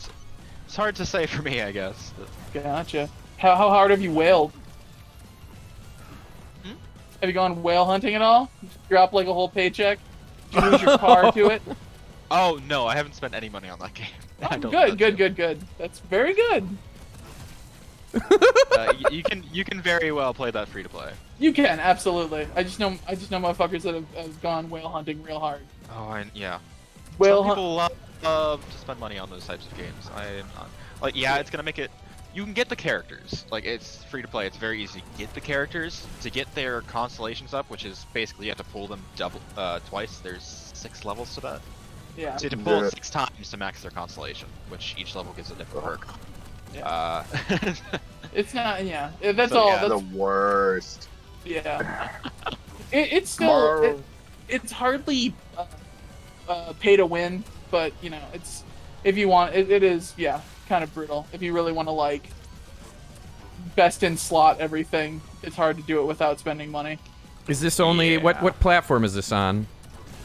it's hard to say for me, I guess. But, Gotcha. How hard have you whaled? Hmm? Have you gone whale hunting at all? Drop like a whole paycheck? Did you lose your car to it? oh no, I haven't spent any money on that game. I Oh, don't good. That's very good. you can very well play that free to play. You can absolutely. I just know motherfuckers that have gone whale hunting real hard. Oh, yeah. Whale Some hunt. people love to spend money on those types of games. I'm not. Like, yeah, it's gonna make it. You can get the characters. Like, it's free to play. It's very easy to get the characters. To get their constellations up, which is basically you have to pull them twice. There's 6 levels to that. Yeah. So you have to pull Yeah. it 6 times to max their constellation, which each level gives a different perk. Yeah. It's not. Yeah. That's So, all. yeah, That's The worst. yeah. It's still. It's hardly pay to win, but you know, it's if you want. It is kind of brutal. If you really want to like best in slot everything, it's hard to do it without spending money. Is this only what platform is this on?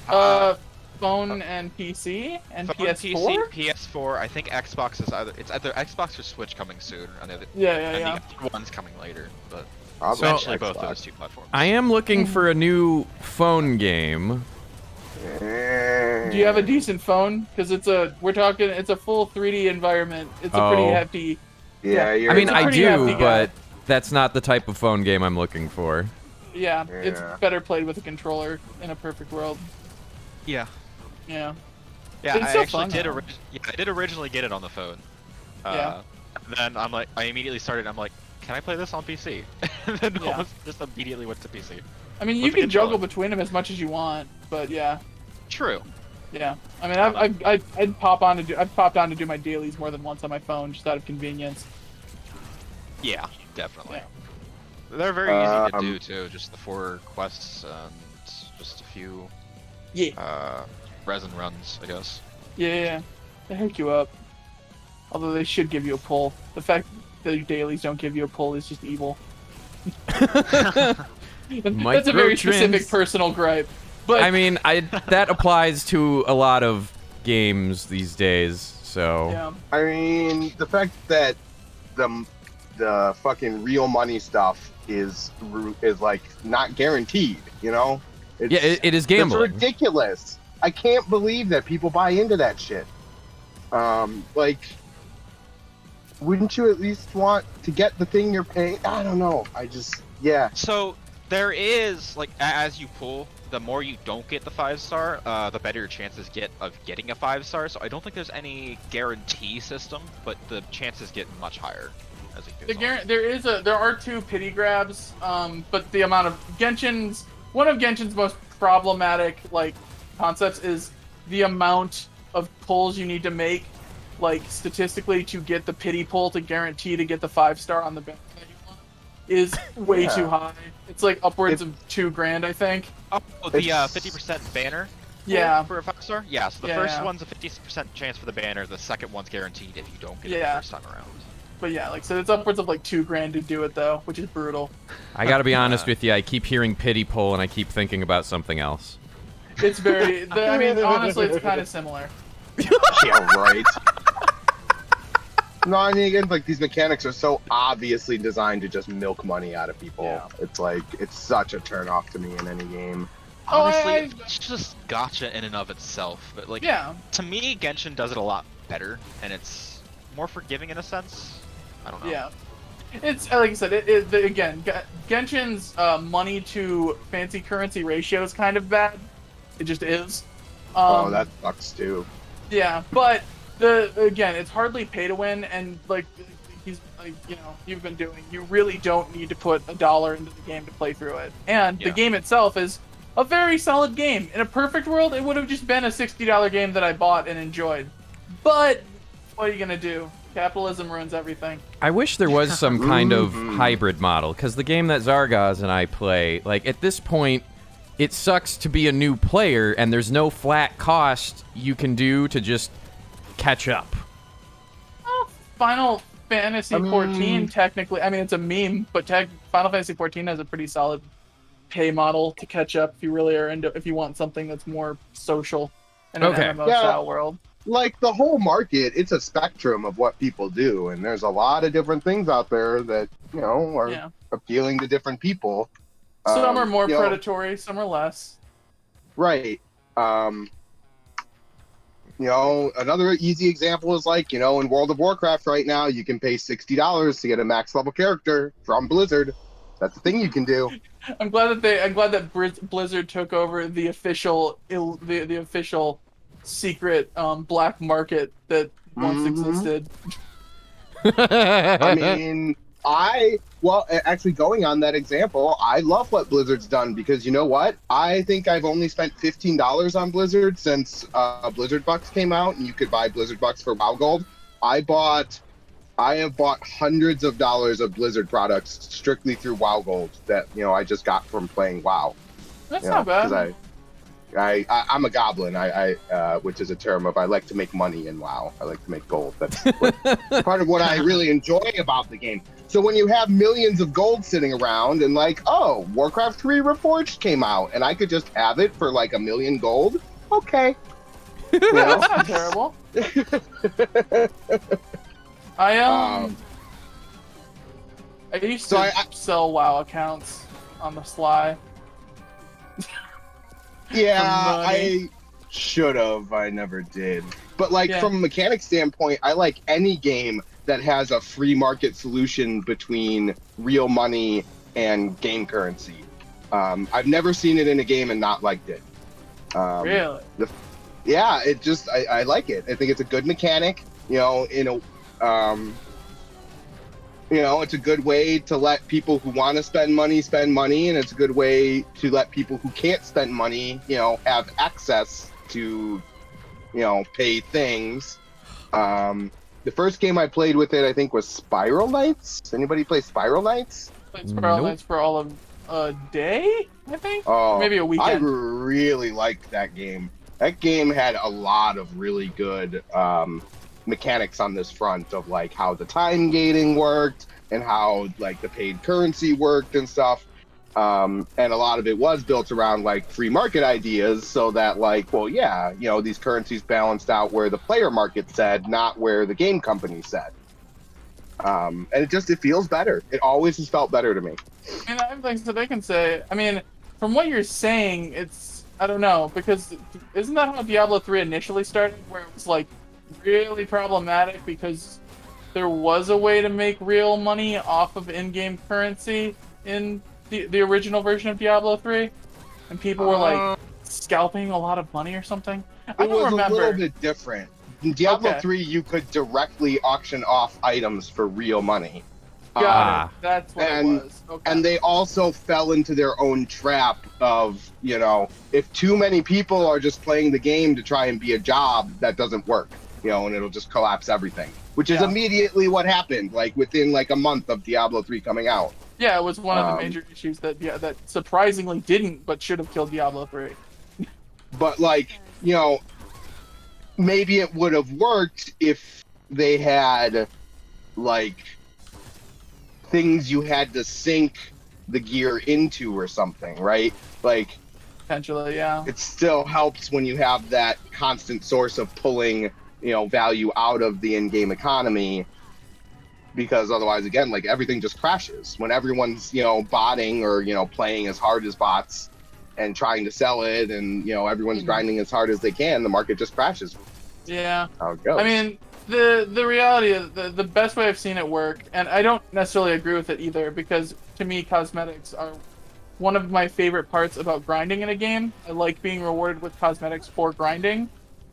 Phone and PC and Phone, PS4. PC, PS4. I think Xbox is either Xbox or Switch coming soon, and Yeah. the other one's coming later. But Probably eventually, both Xbox. those 2 platforms. I am looking for a new phone game. Do you have a decent phone? Because it's a full 3D environment. It's a pretty Oh. hefty. Yeah, you're I mean, It's a I pretty hefty do, guy. but that's not the type of phone game I'm looking for. Yeah, it's Yeah. better played with a controller in a perfect world. Yeah. Yeah. Yeah, It's I so actually fun, did. though. I did originally get it on the phone. Yeah. Then I immediately started. I'm like, can I play this on PC? and then Yeah. almost just immediately went to PC. I mean, you With the can juggle controller. between them as much as you want, but yeah, True. yeah. I mean, I'd popped on to do my dailies more than once on my phone just out of convenience. Yeah, definitely. Yeah. They're very easy to do too. Just the 4 quests and just a few resin runs, I guess. Yeah, they hook you up. Although they should give you a pull. The fact that your dailies don't give you a pull is just evil. That's a very specific Microtrans. personal gripe. But I mean, that applies to a lot of games these days. So yeah, I mean, the fact that the fucking real money stuff is like not guaranteed, you know? It's, yeah, it is it's gambling. ridiculous. I can't believe that people buy into that shit. Like, wouldn't you at least want to get the thing you're paying? I don't know. Yeah. So there is like as you pull, the more you don't get the 5-star, the better your chances get of getting a 5-star. So I don't think there's any guarantee system, but the chances get much higher as it goes on. there are 2 pity grabs, but the amount of one of Genshin's most problematic like concepts is the amount of pulls you need to make like statistically to get the pity pull to guarantee to get the 5-star on the banner that you want is way too high. It's like upwards of $2,000, I think. Oh, the 50% banner. Yeah. For a 5-star. Yeah. So the Yeah, first yeah. one's a 50% chance for the banner. The second one's guaranteed if you don't get it the Yeah. first time around. But yeah, like so it's upwards of like $2,000 to do it though, which is brutal. I gotta be honest with you. I keep hearing pity pull, and I keep thinking about something else. It's very. I mean, honestly, it's kind of similar. Yeah, right. No, I mean, again, like these mechanics are so obviously designed to just milk money out of people. Yeah. It's like it's such a turnoff to me in any game. Oh, Honestly, it's just gotcha in and of itself. But like, Yeah. to me, Genshin does it a lot better, and it's more forgiving in a sense. I don't know. Yeah. It's like I said. Again, Genshin's money to fancy currency ratio is kind of bad. It just is. Oh, that sucks too. Yeah, but again, it's hardly pay to win, and like he's like you've been doing. You really don't need to put $1 into the game to play through it, and the game itself is a very solid game. In a perfect world, it would have just been a $60 game that I bought and enjoyed. But what are you gonna do? Capitalism ruins everything. I wish there was some kind of hybrid model, because the game that Zargaz and I play, like at this point, it sucks to be a new player, and there's no flat cost you can do to just catch up. Well, Final Fantasy 14 technically, I mean it's a meme, but Final Fantasy 14 has a pretty solid pay model to catch up if you really are into, if you want something that's more social in an MMO style world. Like the whole market, it's a spectrum of what people do, and there's a lot of different things out there that are appealing to different people. Some are more predatory, some are less. Right. Another easy example is like, in World of Warcraft right now, you can pay $60 to get a max level character from Blizzard. That's the thing you can do. I'm glad that Blizzard took over the official the official secret black market that once existed. I mean, actually going on that example, I love what Blizzard's done because you know what? I think I've only spent $15 on Blizzard since Blizzard Bucks came out, and you could buy Blizzard Bucks for WoW Gold. I have bought hundreds of dollars of Blizzard products strictly through WoW Gold that I just got from playing WoW. That's not bad. I'm a goblin, which is a term of I like to make money in WoW. I like to make gold. That's part of what I really enjoy about the game. So when you have millions of gold sitting around and like, oh, Warcraft 3 Reforged came out and I could just have it for like 1 million gold, okay. That's not terrible. I used to sell WoW accounts on the sly. Yeah, I should have. I never did. But like from a mechanic standpoint, I like any game that has a free market solution between real money and game currency. I've never seen it in a game and not liked it. Really? It just I like it. I think it's a good mechanic. It's a good way to let people who want to spend money, and it's a good way to let people who can't spend money, have access to, pay things. The first game I played with it, I think, was Spiral Knights. Anybody play Spiral Knights? Played Spiral Knights for all of a day, I think? Oh, maybe a weekend. I really liked that game. That game had a lot of really good mechanics on this front of like how the time gating worked and how like the paid currency worked and stuff. And a lot of it was built around like free market ideas so that like, these currencies balanced out where the player market said, not where the game company said. And it feels better. It always has felt better to me. And I have things that I can say. I mean, from what you're saying, I don't know, because isn't that how Diablo 3 initially started, where it was like really problematic because there was a way to make real money off of in-game currency in the original version of Diablo 3, and people were like scalping a lot of money or something? I don't remember. It was a little bit different. In Diablo 3, you could directly auction off items for real money. Got it. That's what it was. Okay. And they also fell into their own trap of, if too many people are just playing the game to try and be a job, that doesn't work. and it'll just collapse everything. Which is Yeah. immediately what happened, like within like a month of Diablo 3 coming out. Yeah, it was one of the major issues that surprisingly didn't, but should have killed Diablo 3. But like, maybe it would have worked if they had like things you had to sink the gear into or something, right? Like, Potentially, yeah. it still helps when you have that constant source of pulling, value out of the in-game economy, because otherwise, again, like everything just crashes when everyone's, botting or, playing as hard as bots and trying to sell it, and, everyone's grinding as hard as they can. The market just crashes. Yeah. How it goes. I mean, the reality is the best way I've seen it work, and I don't necessarily agree with it either, because to me, cosmetics are one of my favorite parts about grinding in a game. I like being rewarded with cosmetics for grinding,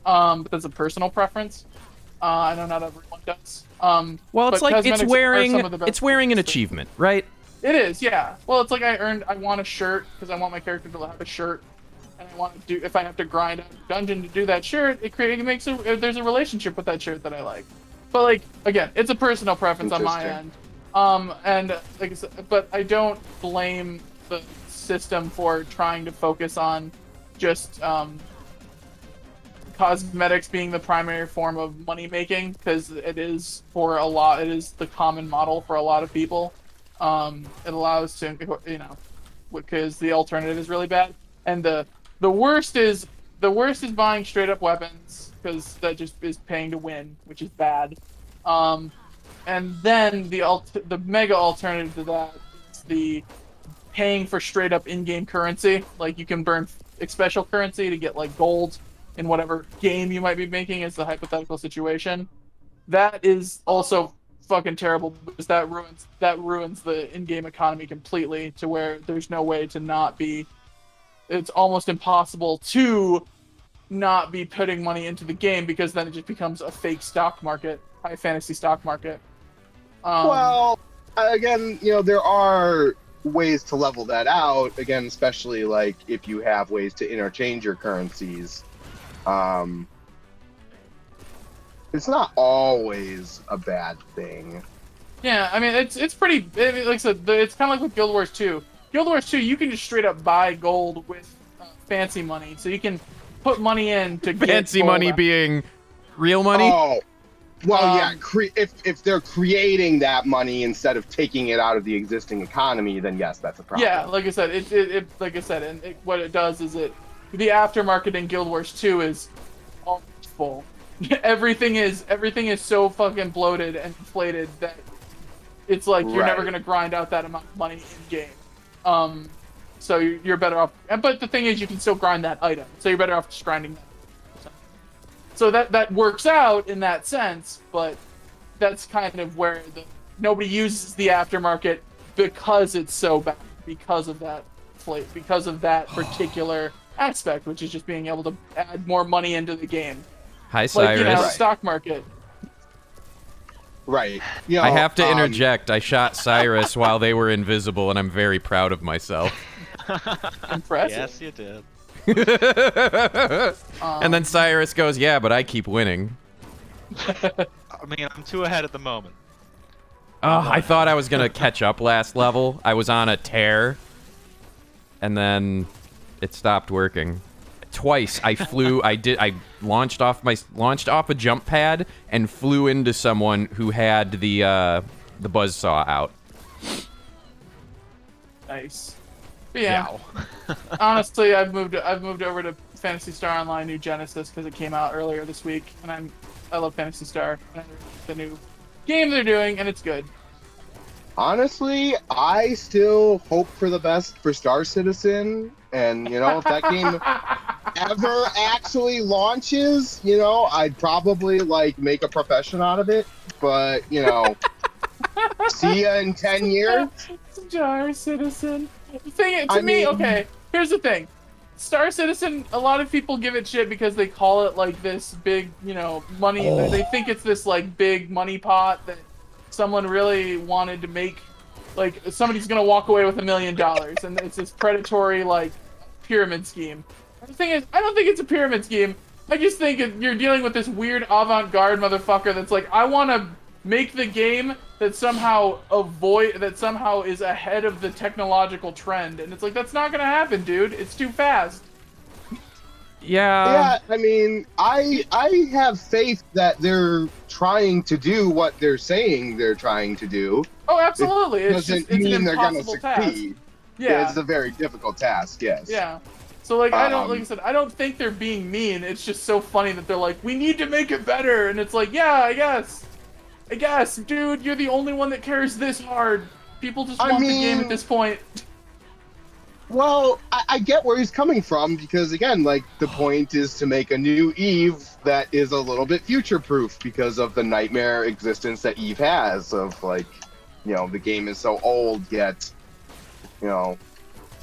but that's a personal preference. I know not everyone does. Well, it's but like it's cosmetics are wearing some of the best it's wearing an parts. achievement, right? It is, yeah. Well, it's like I want a shirt because I want my character to have a shirt, and I want to do, if I have to grind out a dungeon to do that shirt, there's a relationship with that shirt that I like. But like, again, it's a personal preference on my end. And like I said, but I don't blame the system for trying to focus on just cosmetics being the primary form of money making, because it is the common model for a lot of people. It allows to, because the alternative is really bad, and the worst is buying straight up weapons, because that just is paying to win, which is bad. And then the mega alternative to that is the paying for straight up in-game currency. Like, you can burn special currency to get like gold in whatever game you might be making, as the hypothetical situation. That is also fucking terrible, because that ruins the in-game economy completely, to where there's no way to not be. It's almost impossible to not be putting money into the game, because then it just becomes a fake stock market, high fantasy stock market. Well, again, there are ways to level that out, again, especially like if you have ways to interchange your currencies. It's not always a bad thing. Yeah, I mean, it's pretty, like I said, it's kind of like with Guild Wars 2. Guild Wars 2, you can just straight up buy gold with fancy money, so you can put money in to get Fancy gold money out. being real money. Oh, well, yeah. If they're creating that money instead of taking it out of the existing economy, then yes, that's a problem. Yeah, like I said, what it does is the aftermarket in Guild Wars 2 is almost full. everything is so fucking bloated and inflated that it's like you're never gonna grind out that amount of money in game. So you're better off. But the thing is, you can still grind that item, so you're better off just grinding that. So that works out in that sense, but that's kind of where nobody uses the aftermarket, because it's so bad, because of that particular aspect, which is just being able to add more money into the game. Hi, Like, Cyrus. stock market. Right. I have to interject. I shot Cyrus while they were invisible, and I'm very proud of myself. Impressive. Yes, you did. And then Cyrus goes, "Yeah, but I keep winning." I mean, I'm 2 ahead at the moment. Oh, I thought I was gonna catch up last level. I was on a tear, and then it stopped working. Twice I flew. I launched off a jump pad and flew into someone who had the buzzsaw out. Nice. But yeah. Honestly, I've moved over to Phantasy Star Online New Genesis because it came out earlier this week, and I love Phantasy Star. And the new game they're doing, and it's good. Honestly, I still hope for the best for Star Citizen, and if that game ever actually launches, I'd probably make a profession out of it. But see ya in 10 years. Star Citizen. The thing to me, okay. Here's the thing. Star Citizen, a lot of people give it shit because they call it this big, money. They think it's this big money pot that someone really wanted to make. Somebody's gonna walk away with $1 million, and it's this predatory pyramid scheme. The thing is, I don't think it's a pyramid scheme. I just think you're dealing with this weird avant-garde motherfucker that's like, I want to make the game that somehow is ahead of the technological trend, and it's like, that's not gonna happen, dude. It's too fast. Yeah. I mean, I have faith that they're trying to do what they're saying they're trying to do. Oh, absolutely. It It's doesn't just, it's an mean they're gonna impossible task. succeed. Yeah. It's a very difficult task, yes. Yeah. So like like I Um, said, I don't think they're being mean. It's just so funny that they're like, we need to make it better, and it's like, yeah, I guess, dude, you're the only one that cares this hard. People just want the game at this point. Well, I get where he's coming from, because again, like, the point is to make a new Eve that is a little bit future-proof because of the nightmare existence that Eve has of, like, you know, the game is so old, yet, you know,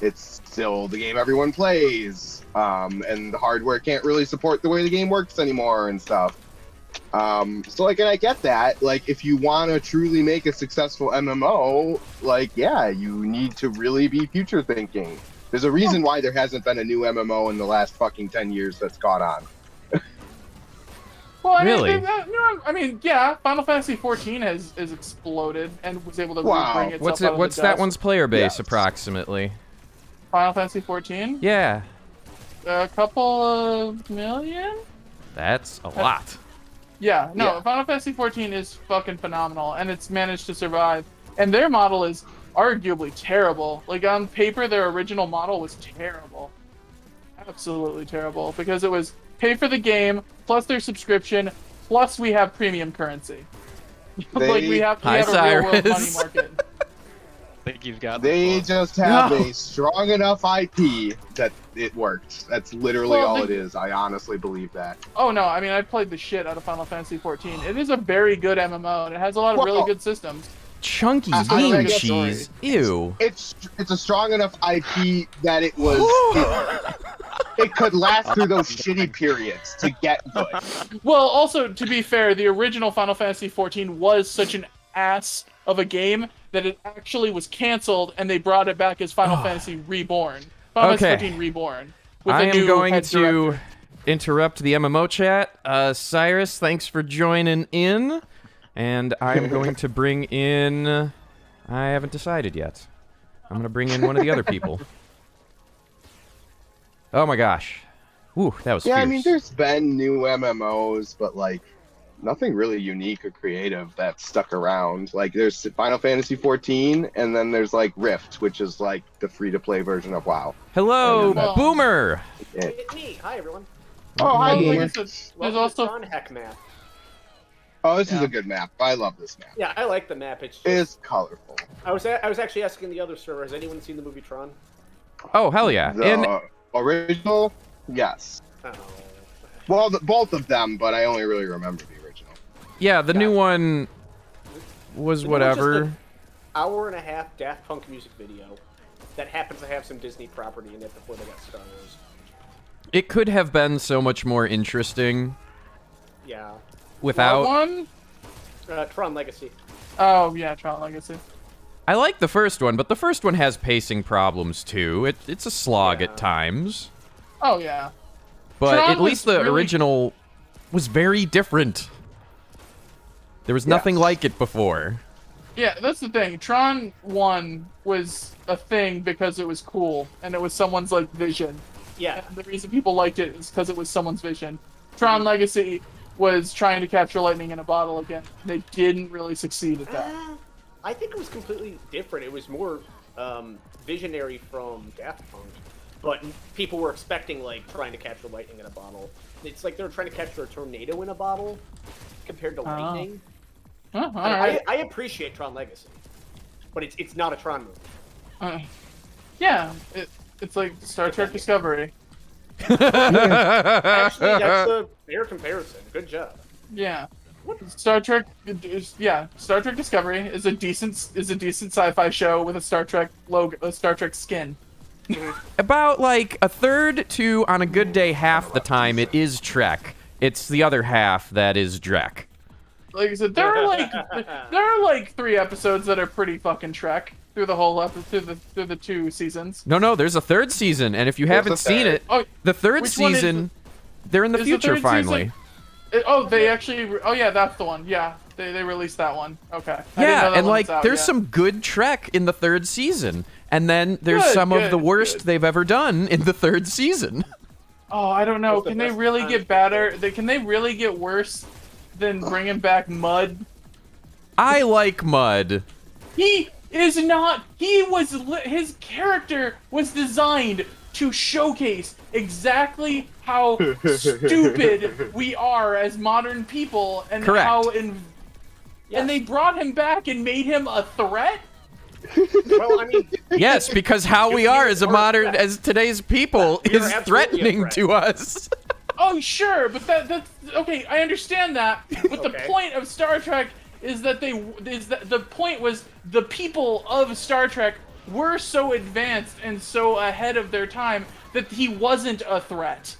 it's still the game everyone plays, and the hardware can't really support the way the game works anymore and stuff. So, like, and I get that. Like, if you want to truly make a successful MMO, like, yeah, you need to really be future thinking. There's a reason why there hasn't been a new MMO in the last fucking 10 years that's caught on. Well, I Really? mean, yeah, Final Fantasy XIV has exploded and was able to Wow. bring itself What's out it? of What's the that dust. one's player base Yes. approximately? Final Fantasy XIV? Yeah, A couple of million? that's a lot. Yeah, no, Yeah. Final Fantasy XIV is fucking phenomenal, and it's managed to survive. And their model is arguably terrible. Like, on paper, their original model was terrible. Absolutely terrible. Because it was pay for the game, plus their subscription, plus we have premium currency. Like, we have Hi, a real-world money Cyrus. market. I think you've got They the just have No. a strong enough IP that it worked. That's literally Well, all the- it is. I honestly believe that. Oh, no, I mean, I played the shit out of Final Fantasy XIV. It is a very good MMO, and it has a lot of really Well, good systems. Chunky I game like it. cheese. Ew. It's a strong enough IP that it was it could last through those shitty periods to get good. Well, also, to be fair, the original Final Fantasy XIV was such an ass of a game that it actually was canceled, and they brought it back as Final Fantasy Reborn. Final Okay. Fantasy XIV Reborn. With I a am new going head to director. interrupt the MMO chat. Cyrus, thanks for joining in. And I'm going to bring in... I haven't decided yet. I'm going to bring in one of the other people. Oh my gosh. Ooh, that was Yeah, fierce. I mean, there's been new MMOs, but like nothing really unique or creative that's stuck around. Like there's Final Fantasy XIV, and then there's like Rift, which is like the free-to-play version of WoW. Hello, Well- Boomer! It's me. Hi, everyone. Oh, hi, Well, like I Boomer. said, there's Welcome also... to Tron Heck map. Oh, this is Yeah. a good map. I love this map. Yeah, I like the map. It's just, It's colorful. I was actually asking the other server. Has anyone seen the movie Tron? Oh, hell yeah. The And original, yes. Oh. Well, both of them, but I only really remember the original. yeah, the new one was The new one's just whatever. an hour-and-a-half Daft Punk music video that happens to have some Disney property in it before they got Star Wars. It could have been so much more interesting Yeah. without... What one? Tron Legacy. Oh, yeah, Tron Legacy. I like the first one, but the first one has pacing problems too. It's a slog Yeah. at times. Oh, yeah. But Tron at least was the really- original was very different. There was nothing Yes. like it before. Yeah, that's the thing. Tron 1 was a thing because it was cool, and it was someone's, like, vision. Yeah. And the reason people liked it is because it was someone's vision. Tron Legacy was trying to capture lightning in a bottle again. They didn't really succeed at that. I think it was completely different. It was more visionary from Daft Punk, but people were expecting like trying to capture lightning in a bottle. It's like they were trying to capture a tornado in a bottle compared to lightning. Huh, I, alright. I appreciate Tron Legacy, but it's not a Tron movie. Yeah, it's like Star Trek Discovery. Actually, that's a fair comparison. Good job. Yeah. Star Trek Discovery is a decent sci-fi show with a Star Trek logo, a Star Trek skin. About like a third to, on a good day, half the time it is Trek. It's the other half that is Drek. Like I said, there are like 3 episodes that are pretty fucking Trek through the whole through the 2 seasons. No, there's a third season, and if you haven't a seen third. it, Oh, the third which one is season They're in the Is future third finally. season- Oh, they actually. Oh yeah, that's the one. Yeah, they released that one. Okay. I didn't know Yeah, that and one like was out there's yet. some good Trek in the 3rd season, and then there's Good, some of the good, worst good. they've ever done in the 3rd season. Oh, I don't know. What's the Can they best really time get to better? Can they really get worse than bringing back Mud? I like Mud. He is not. His character was designed to showcase exactly how stupid we are as modern people, and Correct. how and they brought him back and made him a threat. Well, I mean, Yes, because how we are as a modern, as today's people, We are is absolutely a threatening threat. to us. Oh, sure, but that's okay. I understand that, but the Okay. point of Star Trek is that the point was the people of Star Trek were so advanced and so ahead of their time that he wasn't a threat.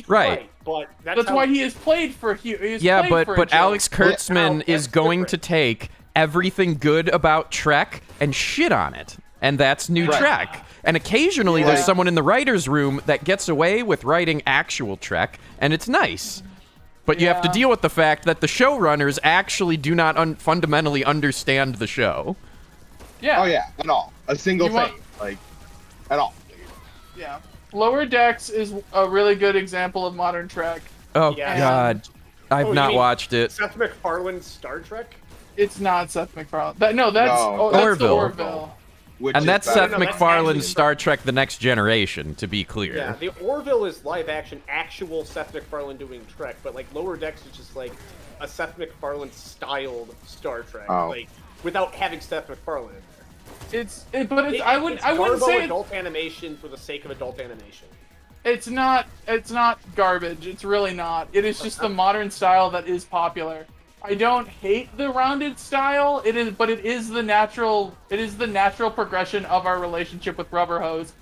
Right. but That's how, why he is played for. Yeah, but Alex Kurtzman Now, is that's going different. to take everything good about Trek and shit on it. And that's new Trek. And occasionally there's someone in the writer's room that gets away with writing actual Trek, and it's nice. But you have to Yeah. deal with the fact that the showrunners actually do not fundamentally understand the show. Yeah. Oh yeah, at all. A single You want- thing, like at all. Yeah. Lower Decks is a really good example of modern Trek. Oh, Yeah. God. I've Oh, you not mean watched it. Seth MacFarlane's Star Trek. It's not Seth MacFarlane. That's No. that's the Orville. Orville. Which And is that's better. Seth no, that's MacFarlane's actually- Star Trek The Next Generation, to be clear. Yeah, the Orville is live action, actual Seth MacFarlane doing Trek, but like Lower Decks is just like a Seth MacFarlane styled Star Trek, Oh. like without having Seth MacFarlane in there. I wouldn't say it's, adult animation for the sake of adult animation. it's not garbage. It's really not. It is just the modern style that is popular. I don't hate the rounded style. It is the natural progression of our relationship with Rubber Hose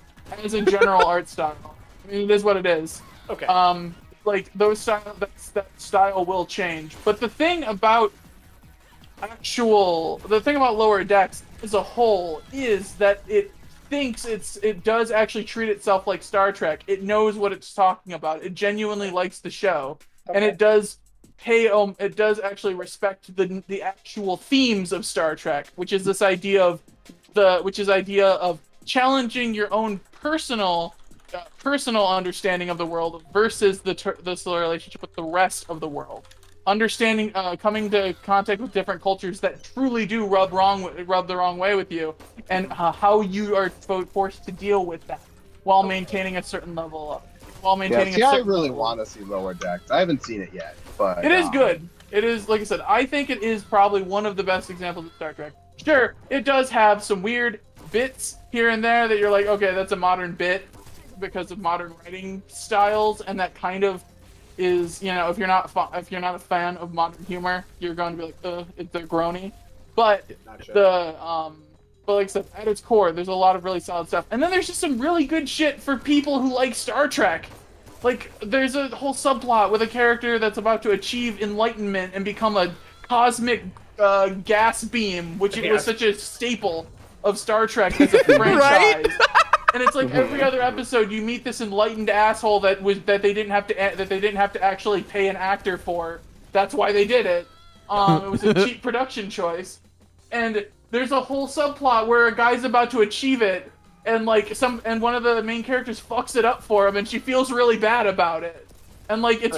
as a general art style. I mean, it is what it is. Okay. Like that style will change. But the thing about Lower Decks as a whole is that it does actually treat itself like Star Trek. It knows what it's talking about. It genuinely likes the show, and it does actually respect the actual themes of Star Trek, which is this idea of challenging your own personal understanding of the world versus the relationship with the rest of the world. Understanding, coming to contact with different cultures that truly do rub the wrong way with you, and how you are forced to deal with that while maintaining a certain level of. I really want to see Lower Decks. I haven't seen it yet, but It is good. It is, like I said, I think it is probably one of the best examples of Star Trek. Sure, it does have some weird bits here and there that you're like, okay, that's a modern bit because of modern writing styles, and that kind of is, if you're not a fan of modern humor, you're going to be like, they're groany. But Gotcha. but like I said, at its core, there's a lot of really solid stuff. And then there's just some really good shit for people who like Star Trek. Like, there's a whole subplot with a character that's about to achieve enlightenment and become a cosmic gas beam, which it was Yes. such a staple of Star Trek as a franchise. And it's like every other episode, you meet this enlightened asshole that they didn't have to actually pay an actor for. That's why they did it. It was a cheap production choice. And there's a whole subplot where a guy's about to achieve it, and one of the main characters fucks it up for him, and she feels really bad about it. And like it's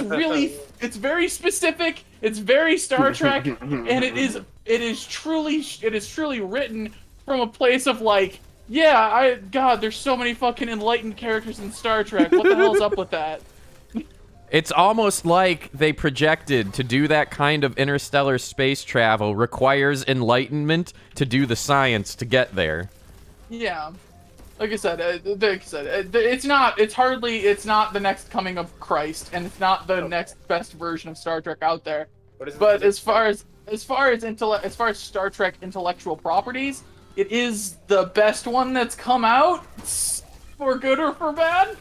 very specific. It's very Star Trek, and it is truly written from a place of like, God, there's so many fucking enlightened characters in Star Trek. What the hell's up with that? It's almost like they projected to do that kind of interstellar space travel requires enlightenment to do the science to get there. Yeah. Like I said, it's not the next coming of Christ, and it's not the next best version of Star Trek out there. But as far as Star Trek intellectual properties, it is the best one that's come out, for good or for bad.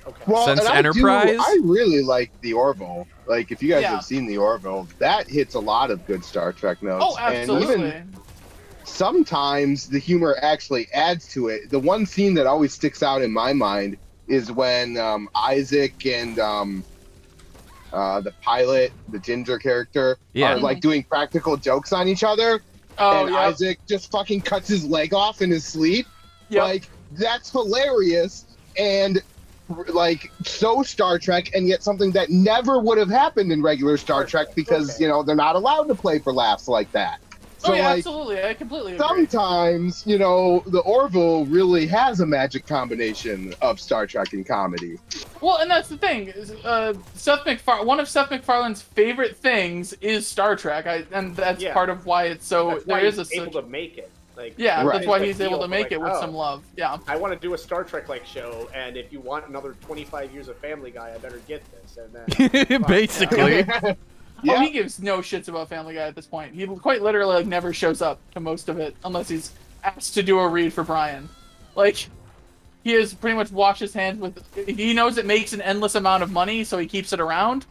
Okay. Well, Since and Enterprise? I really like the Orville. Like, if you guys Yeah. have seen the Orville, that hits a lot of good Star Trek notes. Oh, absolutely. And even sometimes the humor actually adds to it. The one scene that always sticks out in my mind is when Isaac and the pilot, the ginger character, Yeah. are like doing practical jokes on each other, Oh, and yeah. Isaac just fucking cuts his leg off in his sleep. Yep. Like, that's hilarious and like so Star Trek, and yet something that never would have happened in regular Star Trek because you know they're not allowed to play for laughs like that. So Oh, yeah, like, absolutely. I completely agree. sometimes, you know, the Orville really has a magic combination of Star Trek and comedy. Well, and that's the thing. Is, one of Seth MacFarlane's favorite things is Star Trek, and that's Yeah. part of why it's so. That's why There is he's a able to make it. Like, yeah, Right. that's why the he's able deal to for, make like, it with some love. Yeah. I want to do a Star Trek-like show, and if you want another 25 years of Family Guy, I better get this. And then Basically. Oh, Yeah. he gives no shits about Family Guy at this point. He quite literally like never shows up to most of it unless he's asked to do a read for Brian. Like, he has pretty much washed his hands with. He knows it makes an endless amount of money, so he keeps it around,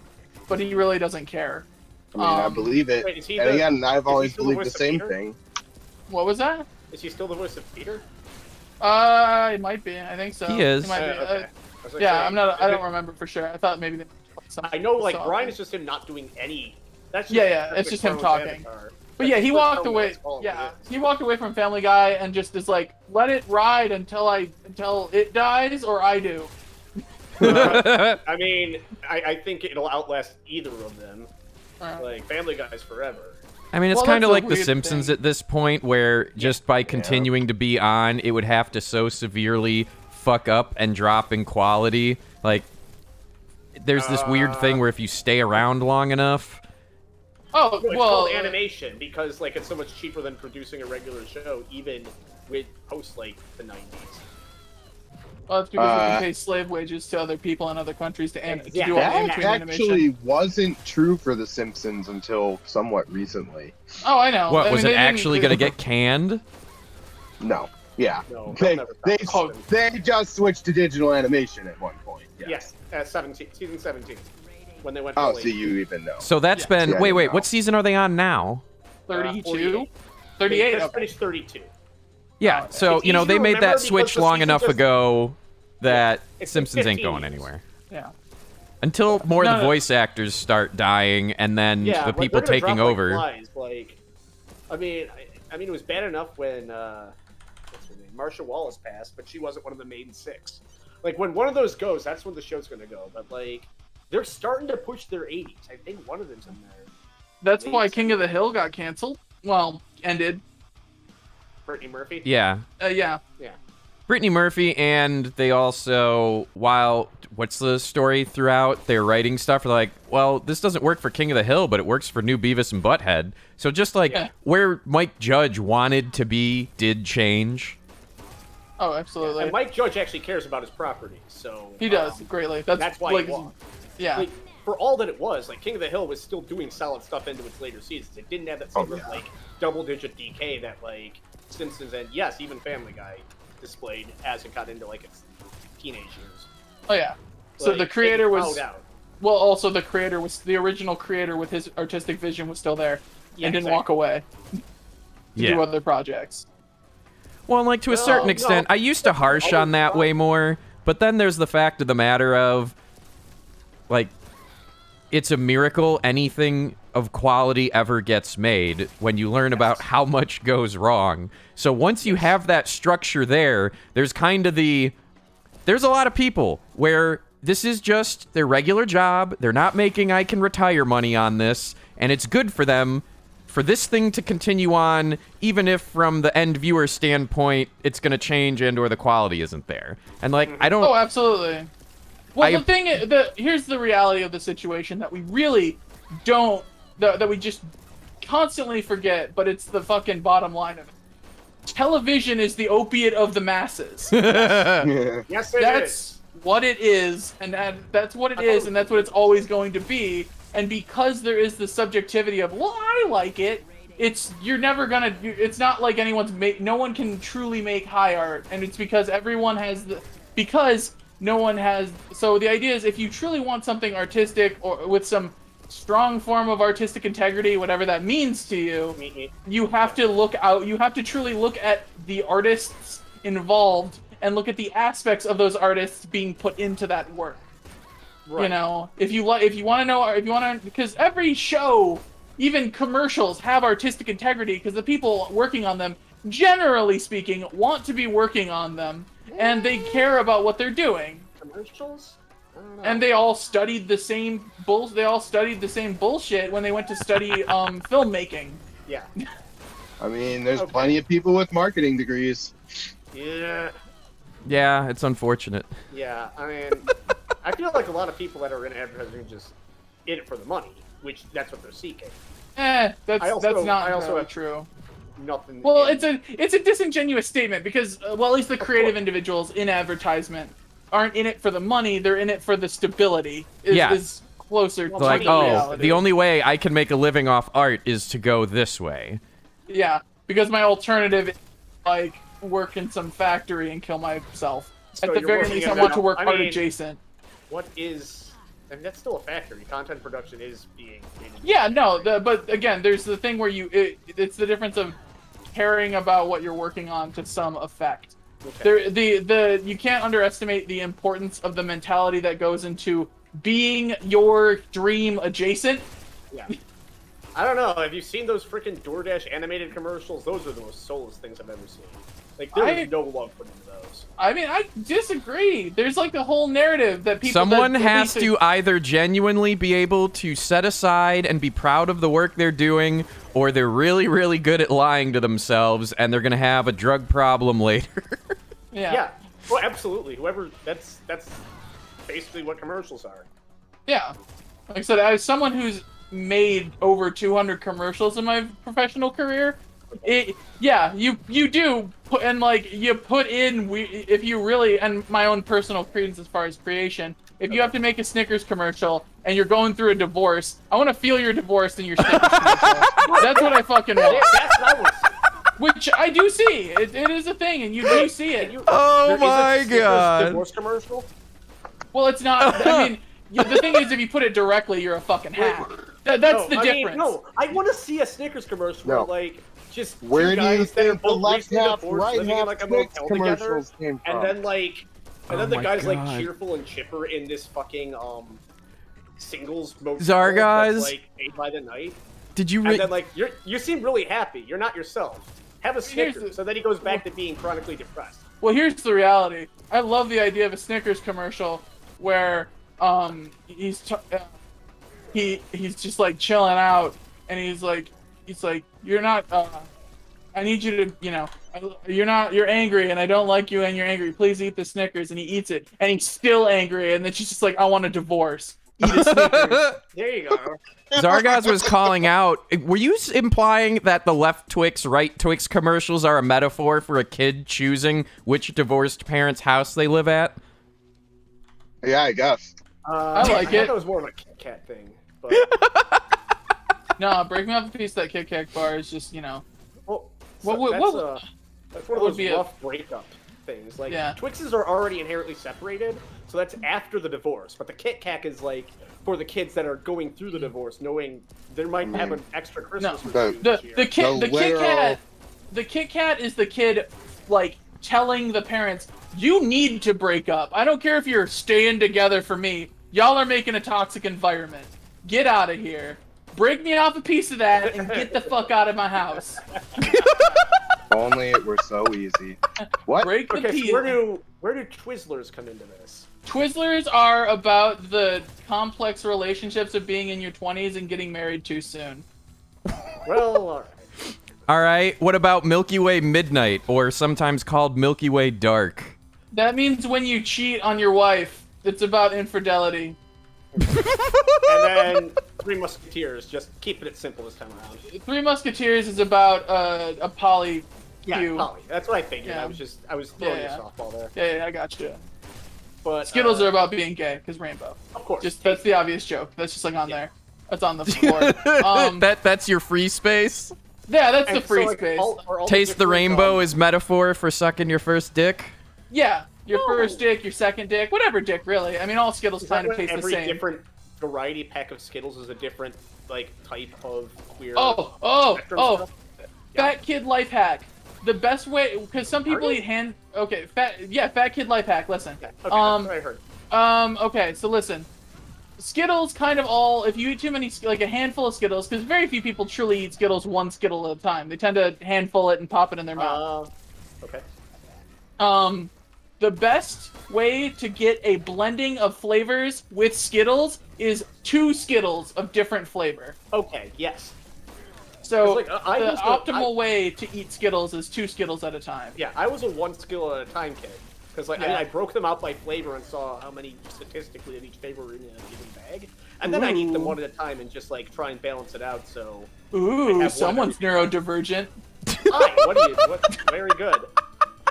but he really doesn't care. I mean, I believe it. Wait, is he And the- again, I've is he always still the believed the voice of same Peter? thing. What was that? Is he still the voice of Peter? It might be. I think so. He is. might be. Okay. I was like Yeah, saying, I'm not. I don't remember for sure. I thought maybe they. I know, like, saw Brian it. is just him not doing any. That's Yeah, just yeah, Seth it's just him MacFarlane's talking. avatar. But yeah, he That's walked what away. it's called, Yeah, it is. he walked away from Family Guy and just is like, let it ride until it dies or I do. I mean, I think it'll outlast either of them. Uh, Like, Family Guy's forever. I mean, it's Well, kind of that's a like The weird Simpsons thing. at this point, where just by continuing to be on, it would have to so severely fuck up and drop in quality. Like, there's this weird thing where if you stay around long enough, Oh Well, it's well, called animation because, like, it's so much cheaper than producing a regular show, even with post, like, the 90s. well, it's because we can pay slave wages to other people in other countries to do all the That in-between animation. actually wasn't true for The Simpsons until somewhat recently. Oh, I know. what I was mean, it they didn't- actually going to get canned? No. Yeah. No, They, they'll never they, stop. they just switched to digital animation at one point. Yes, 17, season 17, when they went. Oh, fully- so you even know. So that's been... Yeah, I wait, didn't wait, know. what season are they on now? 32, 48. 38. They just Okay. finished 32. Yeah, so, It's you know, easy they to made remember that because switch the long season enough just- ago that It's Simpsons ain't 15 going years. anywhere. Yeah. Until more of No, the no. voice actors start dying and then Yeah, the like, people they're gonna taking drop like over. flies, like, I mean, it was bad enough when what's her name, Marsha Wallace passed, but she wasn't one of the main six. Like, when one of those goes, that's when the show's gonna go. But like, they're starting to push their 80s. I think one of them's in there. That's why King of the Hill got canceled. Well, ended. Brittany Murphy. Yeah. Yeah. Yeah. Brittany Murphy, and they also, while, what's the story throughout their writing stuff, they're like, well, this doesn't work for King of the Hill, but it works for New Beavis and Butthead. So just like Yeah. where Mike Judge wanted to be did change. Oh, absolutely. And Mike Judge actually cares about his properties, so He does greatly. That's why like, he won. Yeah. Like, for all that it was, like, King of the Hill was still doing solid stuff into its later seasons. It didn't have that same like double-digit decay that like Simpsons and yes, even Family Guy displayed as it got into like its teenage years. Oh yeah. So Like, the creator it was bowed out. well. Also, the creator was the original creator with his artistic vision was still there Yeah, and didn't exactly. walk away to do other projects. Well, like to a certain No, extent, no. I used to harsh Always on that fun. way more, but then there's the fact of the matter of, like, it's a miracle anything of quality ever gets made when you learn about how much goes wrong. So once you have that structure there, there's kind of there's a lot of people where this is just their regular job. They're not making I can retire money on this, and it's good for them for this thing to continue on, even if from the end viewer standpoint, it's going to change and or the quality isn't there. And like, I don't... Oh, absolutely. Well, I- the thing is, here's the reality of the situation that we really don't, that we just constantly forget, but it's the fucking bottom line of it. Television is the opiate of the masses. Yeah. Yes, it That's is. what it is, and that's what it is, and that's what it's always going to be. And because there is the subjectivity of, well, I like it, you're never gonna. It's not like no one can truly make high art, and it's because everyone has no one has. So the idea is, if you truly want something artistic or with some strong form of artistic integrity, whatever that means to you, Me. you have to look out. You have to truly look at the artists involved and look at the aspects of those artists being put into that work. Right. You know, if you want to know, because every show, even commercials, have artistic integrity because the people working on them, generally speaking, want to be working on them and they care about what they're doing. Commercials? I don't know. And they all studied the same bullshit when they went to study filmmaking. Yeah. I mean, there's Okay. plenty of people with marketing degrees. Yeah. Yeah, it's unfortunate. Yeah. I mean, I feel like a lot of people that are in advertising are just in it for the money, which that's what they're seeking. That's not I also have true. Nothing. Well, in- it's a disingenuous statement because, well, at least the creative individuals in advertisement aren't in it for the money; they're in it for the stability. Is closer to Like, the oh, reality. the only way I can make a living off art is to go this way. Yeah, because my alternative is, like, work in some factory and kill myself. So At the you're very working least, in I want an- to work I art mean- adjacent. What is? I mean, that's still a factory. Content production is being. Yeah, no, but again, there's the thing where it's the difference of caring about what you're working on to some effect. Okay. You can't underestimate the importance of the mentality that goes into being your dream adjacent. Yeah. I don't know. Have you seen those freaking DoorDash animated commercials? Those are the most soulless things I've ever seen. Like, there's no love put into those. I mean, I disagree. There's like the whole narrative that people. Someone that has release to either genuinely be able to set aside and be proud of the work they're doing, or they're really, really good at lying to themselves, and they're gonna have a drug problem later. Yeah. Well, absolutely. Whoever. That's basically what commercials are. Yeah. Like I said, as someone who's made over 200 commercials in my professional career, you do put, and like you put in, if you really, and my own personal credence as far as creation, if you have to make a Snickers commercial and you're going through a divorce, I want to feel your divorce in your Snickers commercial. That's what I fucking want. That's what I was. Which I do see. It is a thing, and you do see it. Oh There is a my Snickers god. divorce commercial? Well, it's not. I mean, the thing is, if you put it directly, you're a fucking hack. That's the difference. I want to see a Snickers commercial No. where, like, just Where two do you guys that are think the both left recently half, divorced, right living in, half like, a Twix motel together, commercials came from? and then like, and then Oh the my guy's like God. cheerful and chipper in this fucking singles motel Zargaz? that's, like, paid by the night, Did you and then like you seem really happy. You're not yourself. Have a Here's Snickers. the- So then he goes back to being chronically depressed. Well, here's the reality. I love the idea of a Snickers commercial where he's just like chilling out, and he's like you're not. I need you to, you're angry, and I don't like you, and you're angry. Please eat the Snickers, and he eats it, and he's still angry, and then she's just like, I want a divorce. Eat a Snickers. There you go. Zargaz was calling out. Were you implying that the left Twix, right Twix commercials are a metaphor for a kid choosing which divorced parent's house they live at? Yeah, I guess. I like thought it. that was more of a Kit Kat thing. But No, break me off a piece of that Kit Kat bar is just, well, What would- that's one of would those be a- rough breakup things. Like, Yeah. Twixes are already inherently separated, so that's after the divorce. But the Kit Kat is like for the kids that are going through the divorce, knowing they might have an extra Christmas. No. or two this year. the Kit literal- Kat, the Kit Kat is the kid like telling the parents, you need to break up. I don't care if you're staying together for me. Y'all are making a toxic environment. Get out of here. Break me off a piece of that and get the fuck out of my house. Only it were so easy. What? Break the Okay, piece. so where do Twizzlers come into this? Twizzlers are about the complex relationships of being in your 20s and getting married too soon. Well, alright. All right. What about Milky Way Midnight, or sometimes called Milky Way Dark? That means when you cheat on your wife, it's about infidelity. And then Three Musketeers, just keeping it simple this time around. Three Musketeers is about a poly. Yeah, Q. Polly. That's what I figured. Yeah. I was throwing Yeah. a softball there. Yeah, I got you. But Skittles are about being gay, because rainbow. of course. Just that's the obvious joke. That's just like on there. That's on the board. That's your free space. Yeah, that's the And so, free like, space. all Taste the different, rainbow is metaphor for sucking your first dick. Yeah, your No. first dick, your second dick, whatever dick, really. I mean, all Skittles Is that kind of when taste the every same. different variety pack of Skittles is a different like type of queer? Oh, spectrum stuff? Fat kid life hack. The best way, because some people Are you? eat hand. Okay, fat kid life hack. Listen. Okay, that's what I heard. Okay, so listen. Skittles kind of all, if you eat too many, like a handful of Skittles, because very few people truly eat Skittles one Skittle at a time. They tend to handful it and pop it in their mouth. Okay. The best way to get a blending of flavors with Skittles is 2 Skittles of different flavor. Okay, yes. So Like, the optimal way to eat Skittles is 2 Skittles at a time. Yeah, I was a 1 Skittle at a time kid. Because like I broke them out by flavor and saw how many statistically of each flavor were in a given bag. And then I'd eat them one at a time and just like try and balance it out, so... Ooh, someone's neurodivergent. Hi, what, very good.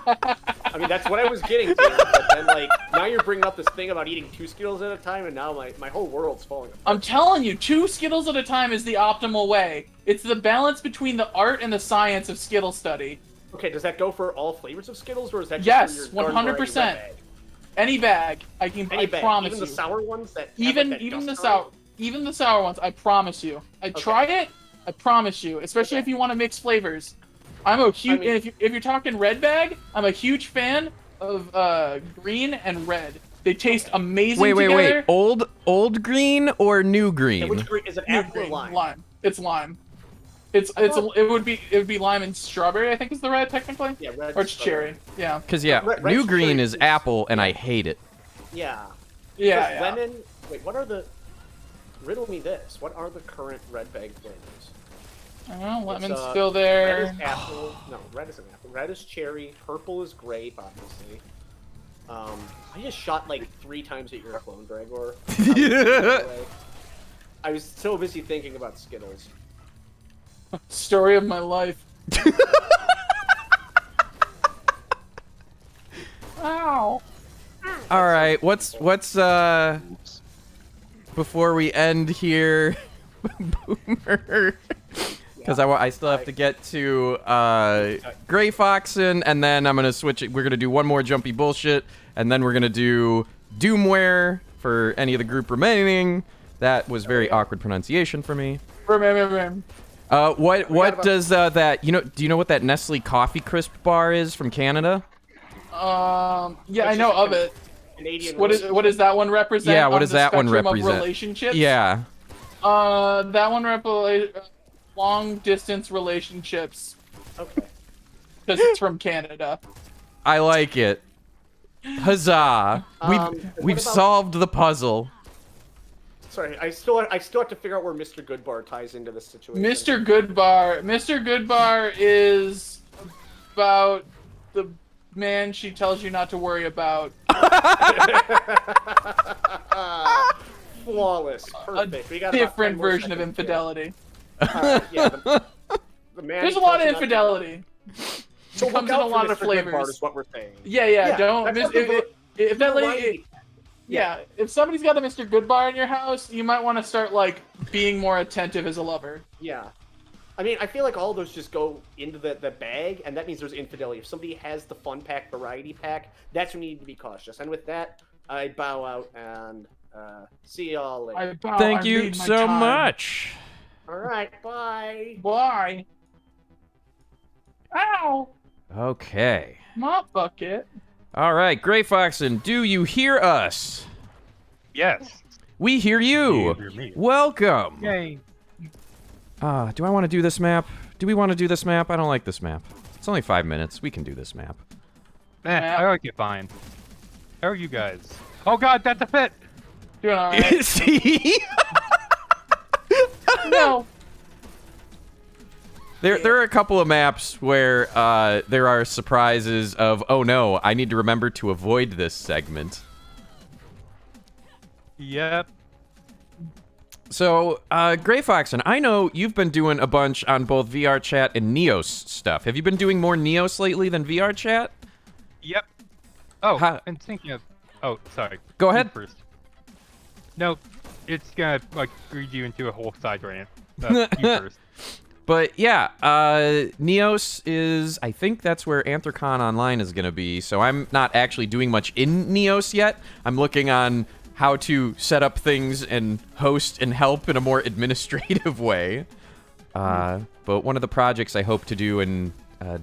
I mean, that's what I was getting to, but then, like, now you're bringing up this thing about eating 2 Skittles at a time, and now my whole world's falling apart. I'm telling you, 2 Skittles at a time is the optimal way. It's the balance between the art and the science of Skittle study. Okay, does that go for all flavors of Skittles, or is that just yes, for your 100%. bag? Any bag, I promise even you. the sour ones that Even have, like, that even the dust on even the sour ones, I promise you. Try it, I promise you. Especially if you want to mix flavors. I'm a huge. If you're talking red bag, I'm a huge fan of green and red. They taste amazing together. Wait. Old green or new green? it? Which green is it? Apple or lime? Lime. It's lime. It would be lime and strawberry. I think is the red technically. Yeah, red. Or it's cherry. Yeah. Because Red new green cherry is is- apple, and I hate it. Yeah. Yeah. Because Yeah. lemon. Wait, what are the? Riddle me this. What are the current red bag flavors? I don't know. Lemon's It's, still Red there. is apple. No, red isn't apple. Red is cherry. Purple is grape, obviously. I just shot like 3 times at your clone, Gregor. I was so busy thinking about Skittles. Story of my life. Ow. All right, what's before we end here, Boomer? Because I still have to get to Gray Foxen, and then I'm gonna switch it. We're gonna do one more jumpy bullshit, and then we're gonna do Doomware for any of the group remaining. That was very awkward pronunciation for me. Remember. What does that? Do you know what that Nestle Coffee Crisp bar is from Canada? Yeah, I know of it. Canadian. What does that one represent? Yeah, what on does the that one spectrum of represent? relationships? Yeah. That one represents long distance relationships. Okay. Because it's from Canada. I like it. Huzzah! what We've about- solved the puzzle. Sorry, I still have to figure out where Mr. Goodbar ties into this situation. Mr. Goodbar is about the man she tells you not to worry about. Flawless. Perfect. We got about Different 10 more version of seconds here. infidelity. Yeah, the man There's a tells lot of you not to- infidelity. So It comes look in out a lot for of Mr. Goodbar flavors. is what we're saying. Yeah, don't. that's If, what the- if that lady, variety. yeah, if somebody's got a Mr. Goodbar in your house, you might want to start like being more attentive as a lover. Yeah. I mean, I feel like all those just go into the bag, and that means there's infidelity. If somebody has the fun pack, variety pack, that's when you need to be cautious. And with that, I bow out and see y'all later. Thank you so much. All right, bye. Bye. Ow! Okay. Mop bucket. All right, Gray Foxen, do you hear us? Yes. We hear you. hear me. Welcome. Yay. Do I want to do this map? Do we want to do this map? I don't like this map. It's only 5 minutes. We can do this map. I like it fine. How are you guys? Oh god, that's a fit! Doing all right. See? No. There are a couple of maps where there are surprises of, oh no, I need to remember to avoid this segment. Yep. So, Gray Foxen, I know you've been doing a bunch on both VR chat and Neos stuff. Have you been doing more Neos lately than VR chat? Yep. Oh, How- and thinking of... Oh, sorry. Go You ahead. First. No, it's gonna, like, lead you into a whole side rant. You first. But yeah, Neos is, I think that's where Anthrocon Online is going to be. So I'm not actually doing much in Neos yet. I'm looking on how to set up things and host and help in a more administrative way. But one of the projects I hope to do and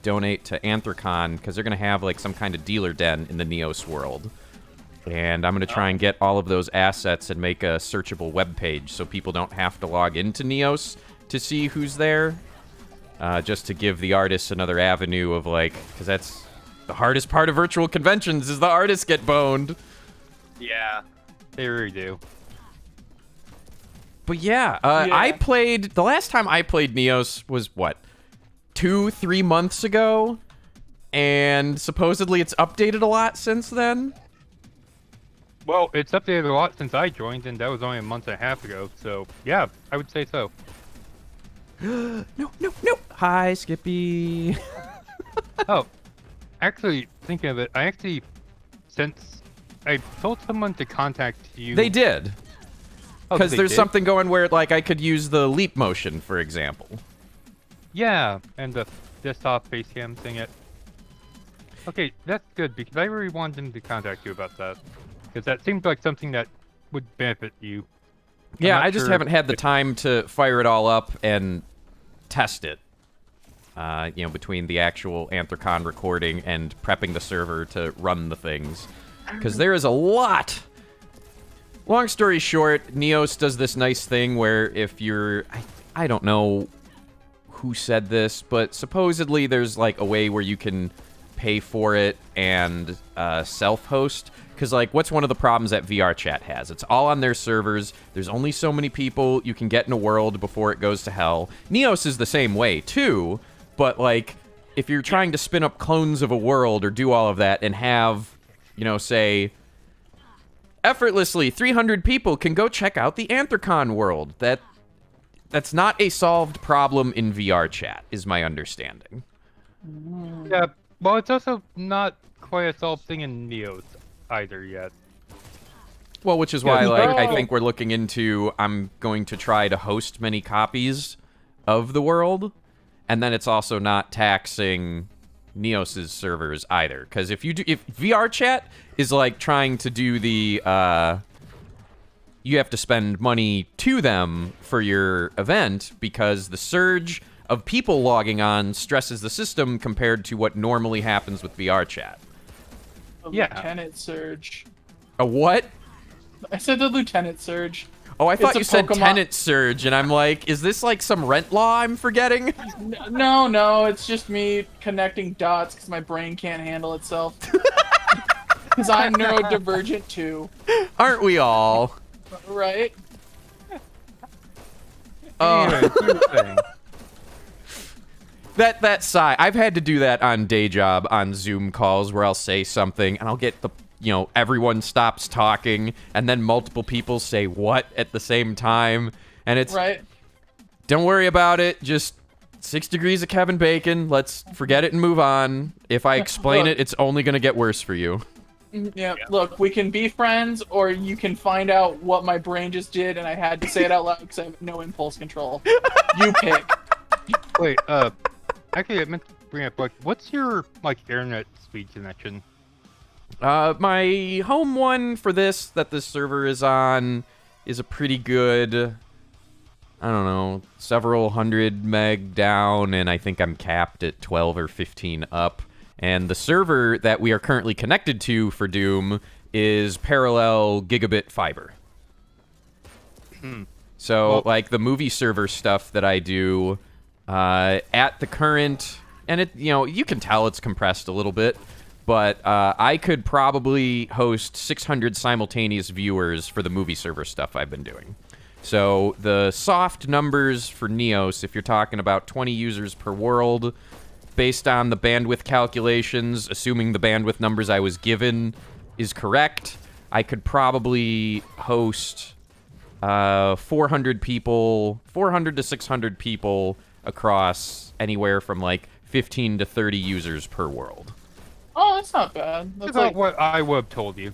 donate to Anthrocon, because they're going to have like some kind of dealer den in the Neos world. And I'm going to try and get all of those assets and make a searchable web page so people don't have to log into Neos to see who's there. Just to give the artists another avenue of, like, because that's the hardest part of virtual conventions is the artists get boned. Yeah, they really do. But yeah, I played, the last time I played Neos was, what, 2-3 months ago? And supposedly it's updated a lot since then? Well, it's updated a lot since I joined, and that was only a month and a half ago, so yeah, I would say so. No. Hi, Skippy. Oh, actually, thinking of it, since I told someone to contact you... They did. Oh, Because they there's did? something going where, like, I could use the leap motion, for example. Yeah, and the desktop facecam thing. Okay, that's good, because I really wanted them to contact you about that. Because that seems like something that would benefit you. Yeah, not I just sure haven't had the if- time to fire it all up and test it. Between the actual Anthrocon recording and prepping the server to run the things. Because there is a lot. Long story short, Neos does this nice thing where if you're... I don't know who said this, but supposedly there's like a way where you can pay for it and self-host. Because, like, what's one of the problems that VR Chat has? It's all on their servers. There's only so many people you can get in a world before it goes to hell. Neos is the same way, too. But, like, if you're trying to spin up clones of a world or do all of that and have, say, effortlessly 300 people can go check out the Anthrocon world. That's not a solved problem in VR Chat, is my understanding. Yeah, well, it's also not quite a solved thing in Neos either yet. Well, which is why, like, I No. think we're looking into, I'm going to try to host many copies of the world, and then it's also not taxing Neos's servers either. Because if VR Chat is like trying to do the, you have to spend money to them for your event because the surge of people logging on stresses the system compared to what normally happens with VR Chat. The Yeah. Lieutenant Surge. A what? I said the Lieutenant Surge. Oh, I thought a you said Pokemon- tenant surge, and I'm like, is this like some rent law I'm forgetting? No, it's just me connecting dots because my brain can't handle itself. Because I'm neurodivergent too, Aren't we all? right? Anyway, you were saying. That sigh, I've had to do that on day job on Zoom calls where I'll say something and I'll get the, everyone stops talking and then multiple people say what at the same time. And it's, Right. don't worry about it. Just 6 degrees of Kevin Bacon. Let's forget it and move on. If I explain Look. it, it's only going to get worse for you. Yeah, look, we can be friends, or you can find out what my brain just did, and I had to say it out loud because I have no impulse control. You pick. Wait, actually, I meant to bring up, like, what's your, like, internet speed connection? My home one for this that this server is on is a pretty good, I don't know, several hundred meg down, and I think I'm capped at 12 or 15 up. And the server that we are currently connected to for DooM is parallel gigabit fiber. So, Well- like, the movie server stuff that I do, at the current, and it, you can tell it's compressed a little bit, but I could probably host 600 simultaneous viewers for the movie server stuff I've been doing. So the soft numbers for Neos, if you're talking about 20 users per world, based on the bandwidth calculations, assuming the bandwidth numbers I was given is correct, I could probably host 400 people, 400 to 600 people across anywhere from like 15 to 30 users per world. Oh, that's not bad. That's That's about like, what I would have told you.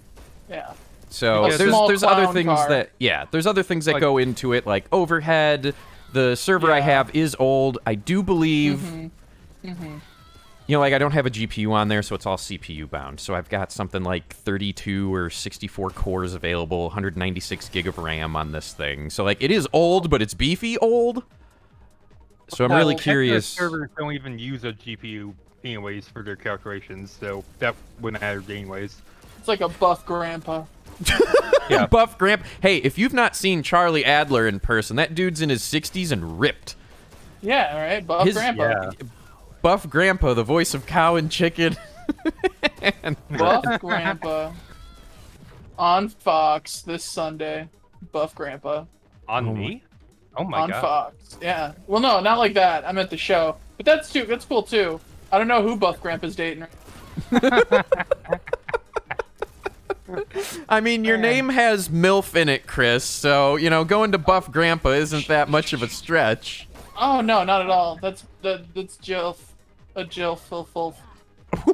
yeah. So Like a there's small other clown things car. there's other things that Like- go into it, like overhead. The server I Yeah. have is old. I do believe, like I don't have a GPU on there, so it's all CPU bound. So I've got something like 32 or 64 cores available, 196 gig of RAM on this thing. So like it is old, but it's beefy old. So I'm really Well, curious. Servers don't even use a GPU anyways for their calculations, so that wouldn't matter anyways. It's like a buff grandpa. Yeah. Buff Grandpa. Hey, if you've not seen Charlie Adler in person, that dude's in his 60s and ripped. Yeah, all right, buff His- grandpa. Yeah. Buff Grandpa, the voice of Cow and Chicken. Buff grandpa. On Fox this Sunday. Buff grandpa. On me? Oh my on god. Fox. Yeah. Well, no, not like that. I meant the show. But that's cool too. I don't know who Buff Grandpa's dating. I mean, your name has MILF in it, Chris, so, going to Buff Grandpa isn't that much of a stretch. Oh no, not at all. That's Jill. A Jill Fulf.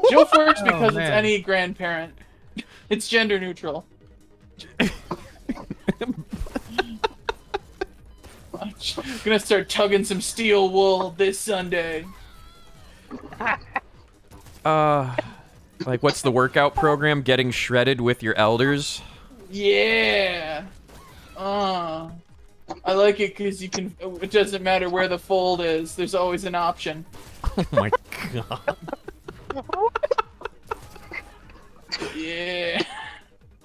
Jill works because it's man. any grandparent. It's gender neutral. I'm gonna start tugging some steel wool this Sunday. Like, what's the workout program? Getting shredded with your elders? Yeah. I like it because you can. It doesn't matter where the fold is. There's always an option. Oh my god. Yeah.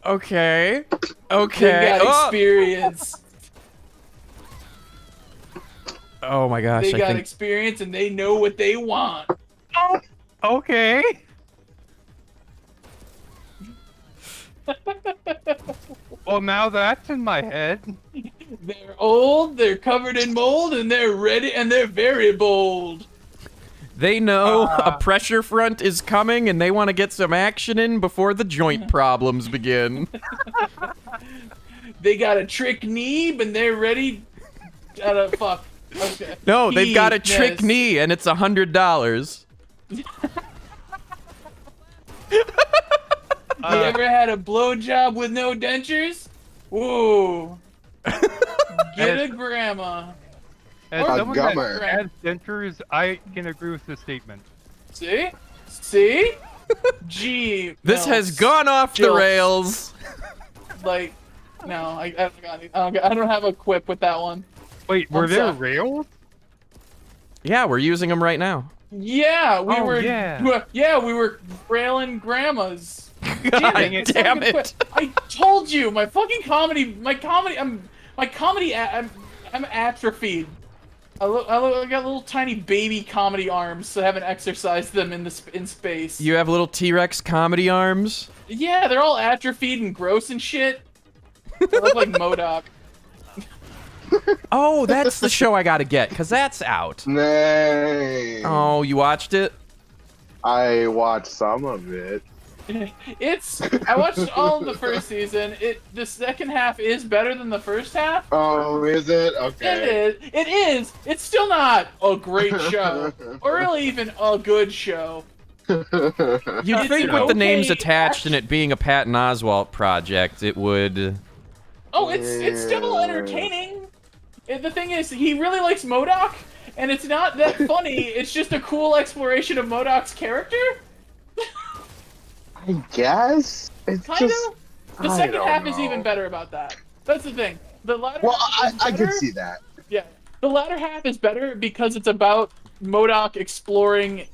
Okay. They Okay. got experience. Oh my gosh, They I got think... experience and they know what they want. Okay. Well, now that's in my head. They're old, they're covered in mold, and they're ready, and they're very bold. They know a pressure front is coming and they want to get some action in before the joint problems begin. They got a trick knee, and they're ready. Fuck. Okay. No, they've got a trick Yes. knee and it's $100. You ever had a blowjob with no dentures? Whoa. Get a grandma. As Or someone gummer. that has dentures, I can agree with this statement. See? See? Gee. This no. has gone off the Jill. rails. Like, no, I don't have a quip with that one. Wait, were I'm there sorry. rails? Yeah, we're using them right now. Yeah, we Oh, were. yeah. Yeah, we were railing grandmas. God it's not damn a good it. quip. I told you, my comedy. I'm atrophied. I got little tiny baby comedy arms, so I haven't exercised them in space. You have little T-Rex comedy arms? Yeah, they're all atrophied and gross and shit. They look like MODOK. Oh, that's the show I gotta get, because that's out. Nay. Oh, you watched it? I watched some of it. I watched all of the first season. The second half is better than the first half. Oh, is it? Okay. It is. It's still not a great show, or really even a good show. You'd It's think an with the names okay attached and it being a Patton Oswalt project, it would... Oh, it's still entertaining. The thing is, he really likes MODOK, and it's not that funny. It's just a cool exploration of MODOK's character. I guess it's Kind just. of. The second half is even better about that. That's the thing. The latter. Well, half is I could better. see that. Yeah, the latter half is better because it's about MODOK exploring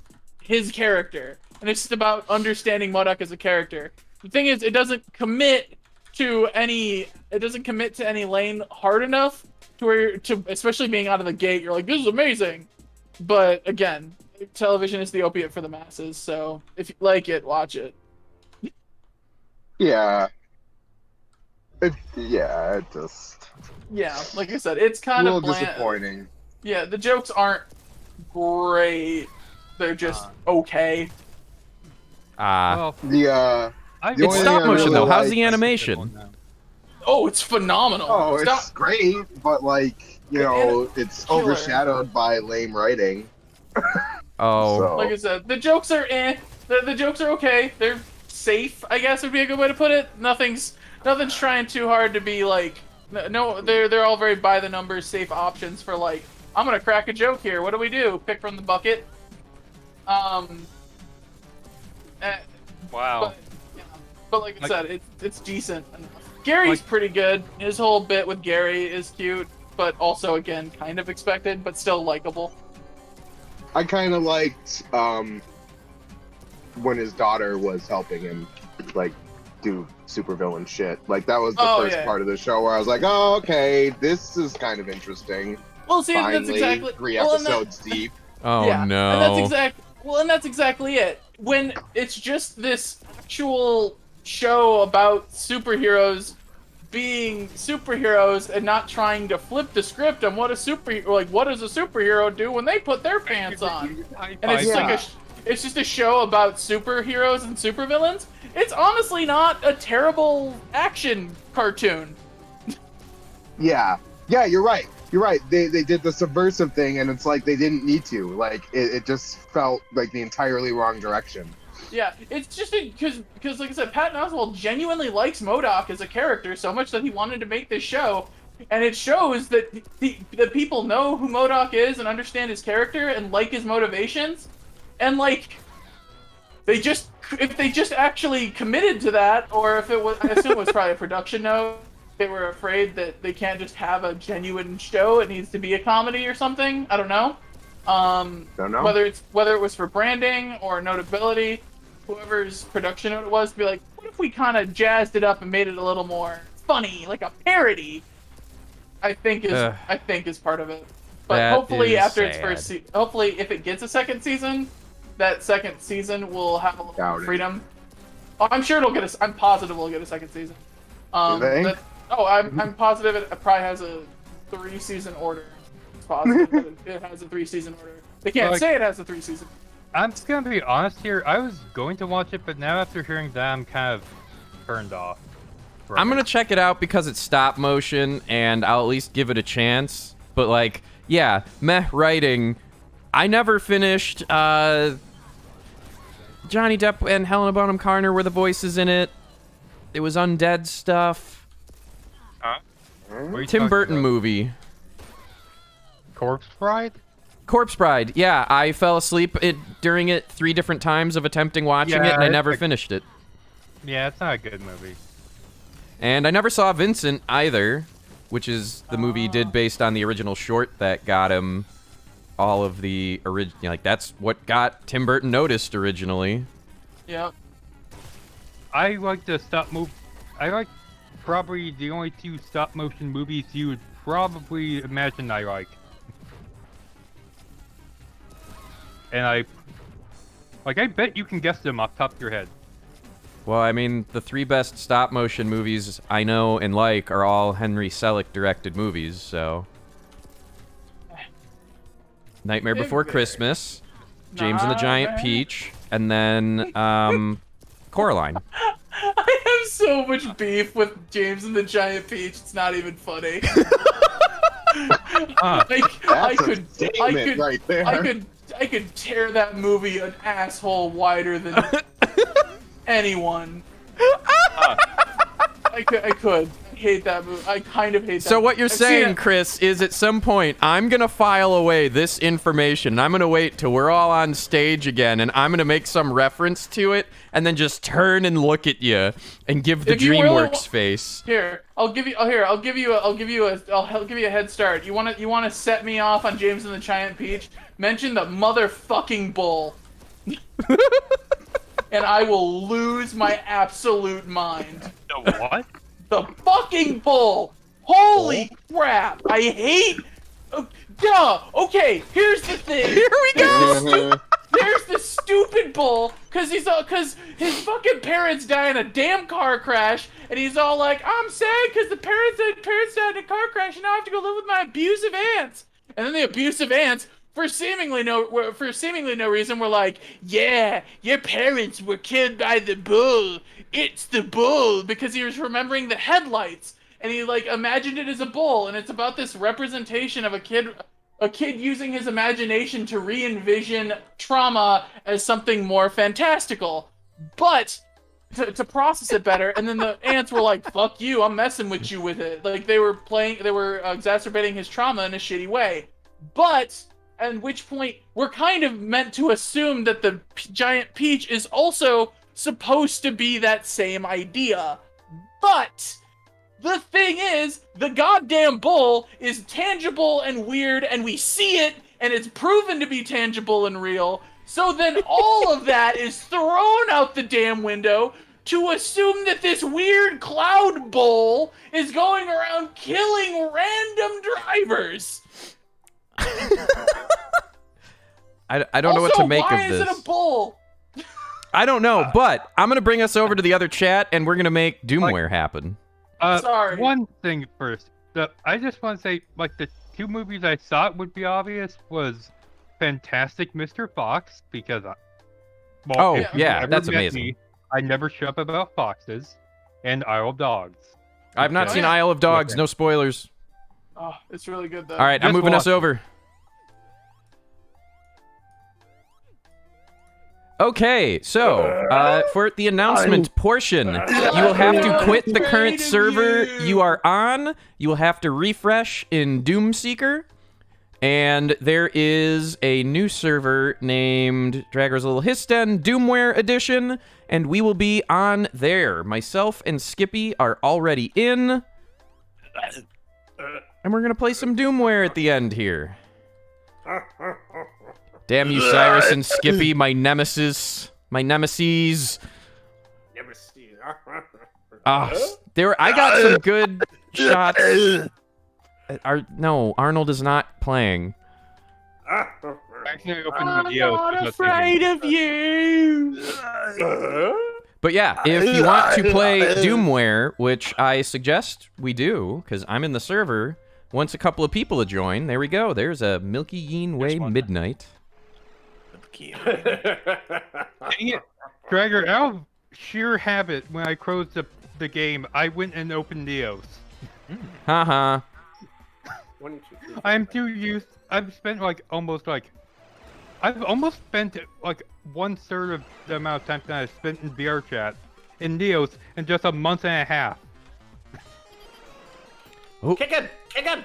his character, and it's just about understanding MODOK as a character. The thing is, it doesn't commit to any lane hard enough especially being out of the gate, you're like, this is amazing. But again, television is the opiate for the masses, so if you like it, watch it. Yeah. It just. Yeah, like I said, it's A kind little of bland. disappointing. Yeah, the jokes aren't great. They're just okay. Well, The I The It's only stop thing I motion, really though. How's like the is animation? Oh, it's phenomenal. Oh, it's Stop. great, but like, it's Killer. overshadowed by lame writing. Oh. So, Like I said, the jokes are The jokes are okay. They're safe, I guess would be a good way to put it. Nothing's trying too hard to be like. No, they're all very by the numbers, safe options for like. I'm gonna crack a joke here. What do we do? Pick from the bucket. wow. But like I said, it's decent. Gary's pretty good. His whole bit with Gary is cute, but also again kind of expected, but still likable. I kind of liked when his daughter was helping him, like do supervillain shit. Like that was the Oh, first yeah. part of the show where I was like, oh, okay, this is kind of interesting. Well, see, Finally, that's exactly 3 well, and episodes deep. Oh yeah, no. and that's exactly it. When it's just this actual show about superheroes being superheroes and not trying to flip the script on what a what does a superhero do when they put their pants on. And it's just like it's just a show about superheroes and supervillains. It's honestly not a terrible action cartoon. Yeah, you're right. You're right. They did the subversive thing, and it's like they didn't need to. Like it just felt like the entirely wrong direction. Yeah, it's just because like I said, Patton Oswalt genuinely likes MODOK as a character so much that he wanted to make this show, and it shows that the people know who MODOK is and understand his character and like his motivations, and like if they just actually committed to that, or if it was, I assume it was probably a production note. They were afraid that they can't just have a genuine show; it needs to be a comedy or something. I don't know. Don't know. Whether it was for branding or notability, whoever's production note it was, to be like, what if we kind of jazzed it up and made it a little more funny, like a parody? I think is part of it. But That hopefully, is after its sad. first hopefully, if it gets a second season, that second season will have a little Doubt more it. freedom. Oh, I'm sure it'll get I'm positive we'll get a second season. Do they? I'm positive it probably has a 3-season order. It's positive that it has a 3-season order. They can't Like- say it has a 3-season. I'm just gonna be honest here. I was going to watch it, but now after hearing that, I'm kind of turned off. I'm gonna check it out because it's stop motion, and I'll at least give it a chance. But like, yeah, meh writing. I never finished. Johnny Depp and Helena Bonham Carter were the voices in it. It was undead stuff. What are you Tim talking Burton about? movie. Corpse Bride? Corpse Bride. Yeah, I fell asleep during it 3 different times of attempting watching it, Yeah, and I it's never like- finished it. Yeah, it's not a good movie. And I never saw Vincent either, which is the movie he did based on the original short that got him all of the original. Like that's what got Tim Burton noticed originally. Yeah. I like the stop move. I like probably the only 2 stop motion movies you would probably imagine I like. And I bet you can guess them off the top of your head. Well, I mean, the 3 best stop motion movies I know and like are all Henry Selick directed movies. So, Nightmare Before Christmas, James and the Giant Nightmare. Peach, and then Coraline. I have so much beef with James and the Giant Peach. It's not even funny. Like, I That's a could statement right there. I could tear that movie an asshole wider than anyone. I could. I hate that movie. I kind of hate that. So what you're I've seen saying, it- Chris, is at some point I'm gonna file away this information. And I'm gonna wait till we're all on stage again, and I'm gonna make some reference to it, and then just turn and look at you and give the If you really DreamWorks face. Here, I'll give you a head start. You wanna set me off on James and the Giant Peach? Mention the motherfucking bull. And I will lose my absolute mind. The what? The fucking bull! Holy crap! I hate. Duh. Okay, here's the thing. Here we go. There's the stupid bull, cause his fucking parents die in a damn car crash, and he's all like, "I'm sad cause the parents died in a car crash, and now I have to go live with my abusive aunts." And then the abusive aunts, for seemingly no reason, were like, "Yeah, your parents were killed by the bull. It's the bull," because he was remembering the headlights, and he like imagined it as a bull, and it's about this representation of a kid using his imagination to re-envision trauma as something more fantastical. But to process it better, and then the ants were like, "Fuck you, I'm messing with you with it." Like they were exacerbating his trauma in a shitty way. But at which point we're kind of meant to assume that the giant peach is also supposed to be that same idea. But the thing is, the goddamn bull is tangible and weird, and we see it, and it's proven to be tangible and real. So then all of that is thrown out the damn window. to assume that this weird cloud bull is going around killing random drivers. I don't know what to make of why this. is it a bull? I don't know, but I'm gonna bring us over to the other chat, and we're gonna make Doomware happen. Sorry. One thing first. I just want to say, like, the 2 movies I thought would be obvious was Fantastic Mr. Fox, because Oh, if you've yeah, ever that's met amazing. me, I never shut up about foxes, and Isle of Dogs. I've not Okay. seen Isle of Dogs. No spoilers. Oh, it's really good though. All right, I'm Just moving us watch. over. Okay, so for the announcement portion, you will have to quit the current server you are on. You will have to refresh in Doom Seeker. And there is a new server named Dragger's Little Histen Doomware Edition, and we will be on there. Myself and Skippy are already in. And we're going to play some Doomware at the end here. Damn you, Cyrus and Skippy, my nemesis. My nemesis. Never seen. I got some good shots. No, Arnold is not playing. Actually, open the video. of you. But yeah, if you want to play Doomware, which I suggest we do, because I'm in the server, once a couple of people join, there we go. There's a Milky Yeen Way Midnight. Dang it, Dragger, out of sheer habit, when I closed the game, I went and opened Neos. Haha. 1, 2, 3. I'm too used. I've spent almost spent 1/3 of the amount of time that I spent in VR chat in Neos in just a month and a half. Kick him! Kick him!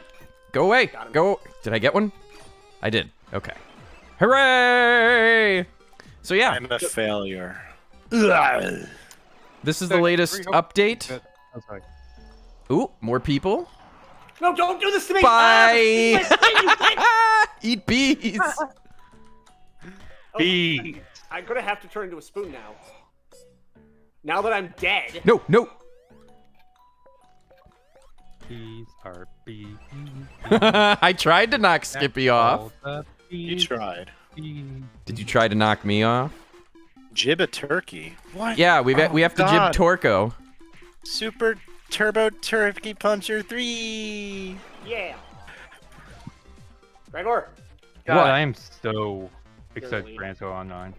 Go away. Go. Did I get one? I did. Okay. Hooray! So yeah, I'm a failure. this is the latest update. I'm sorry. Ooh, more people. No, don't do this to me! Bye. Ah, Eat bees. B. I'm gonna have to turn into a spoon now. Now that I'm dead. No, no. Bees are bees. I tried to knock Skippy off. All the You bees, tried. bees. Did you try to knock me off? Jib a turkey. What? Yeah, we have to jib God. Torco. Super Turbo Turkey Puncher 3. Yeah. Gregor. God, What? I am so excited Really? for Anso Online.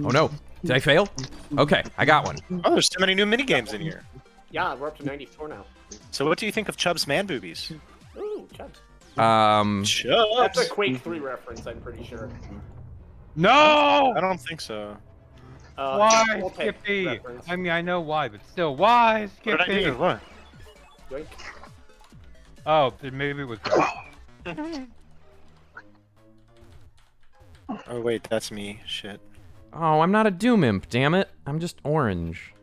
Oh no. Did I fail? Okay, I got one. Oh, there's so many new mini games in here. Yeah, we're up to 94 now. So what do you think of Chubb's man boobies? Ooh, Chubbs. Chubbs. That's a Quake 3 reference, I'm pretty sure. No! I don't think so. Why, Voltaic Skippy? reference. I mean, I know why, but still, why, What did I Skippy? do? What? Yoink. Oh, then maybe it was. Oh wait, that's me. Shit. Oh, I'm not a Doom Imp, damn it. I'm just orange.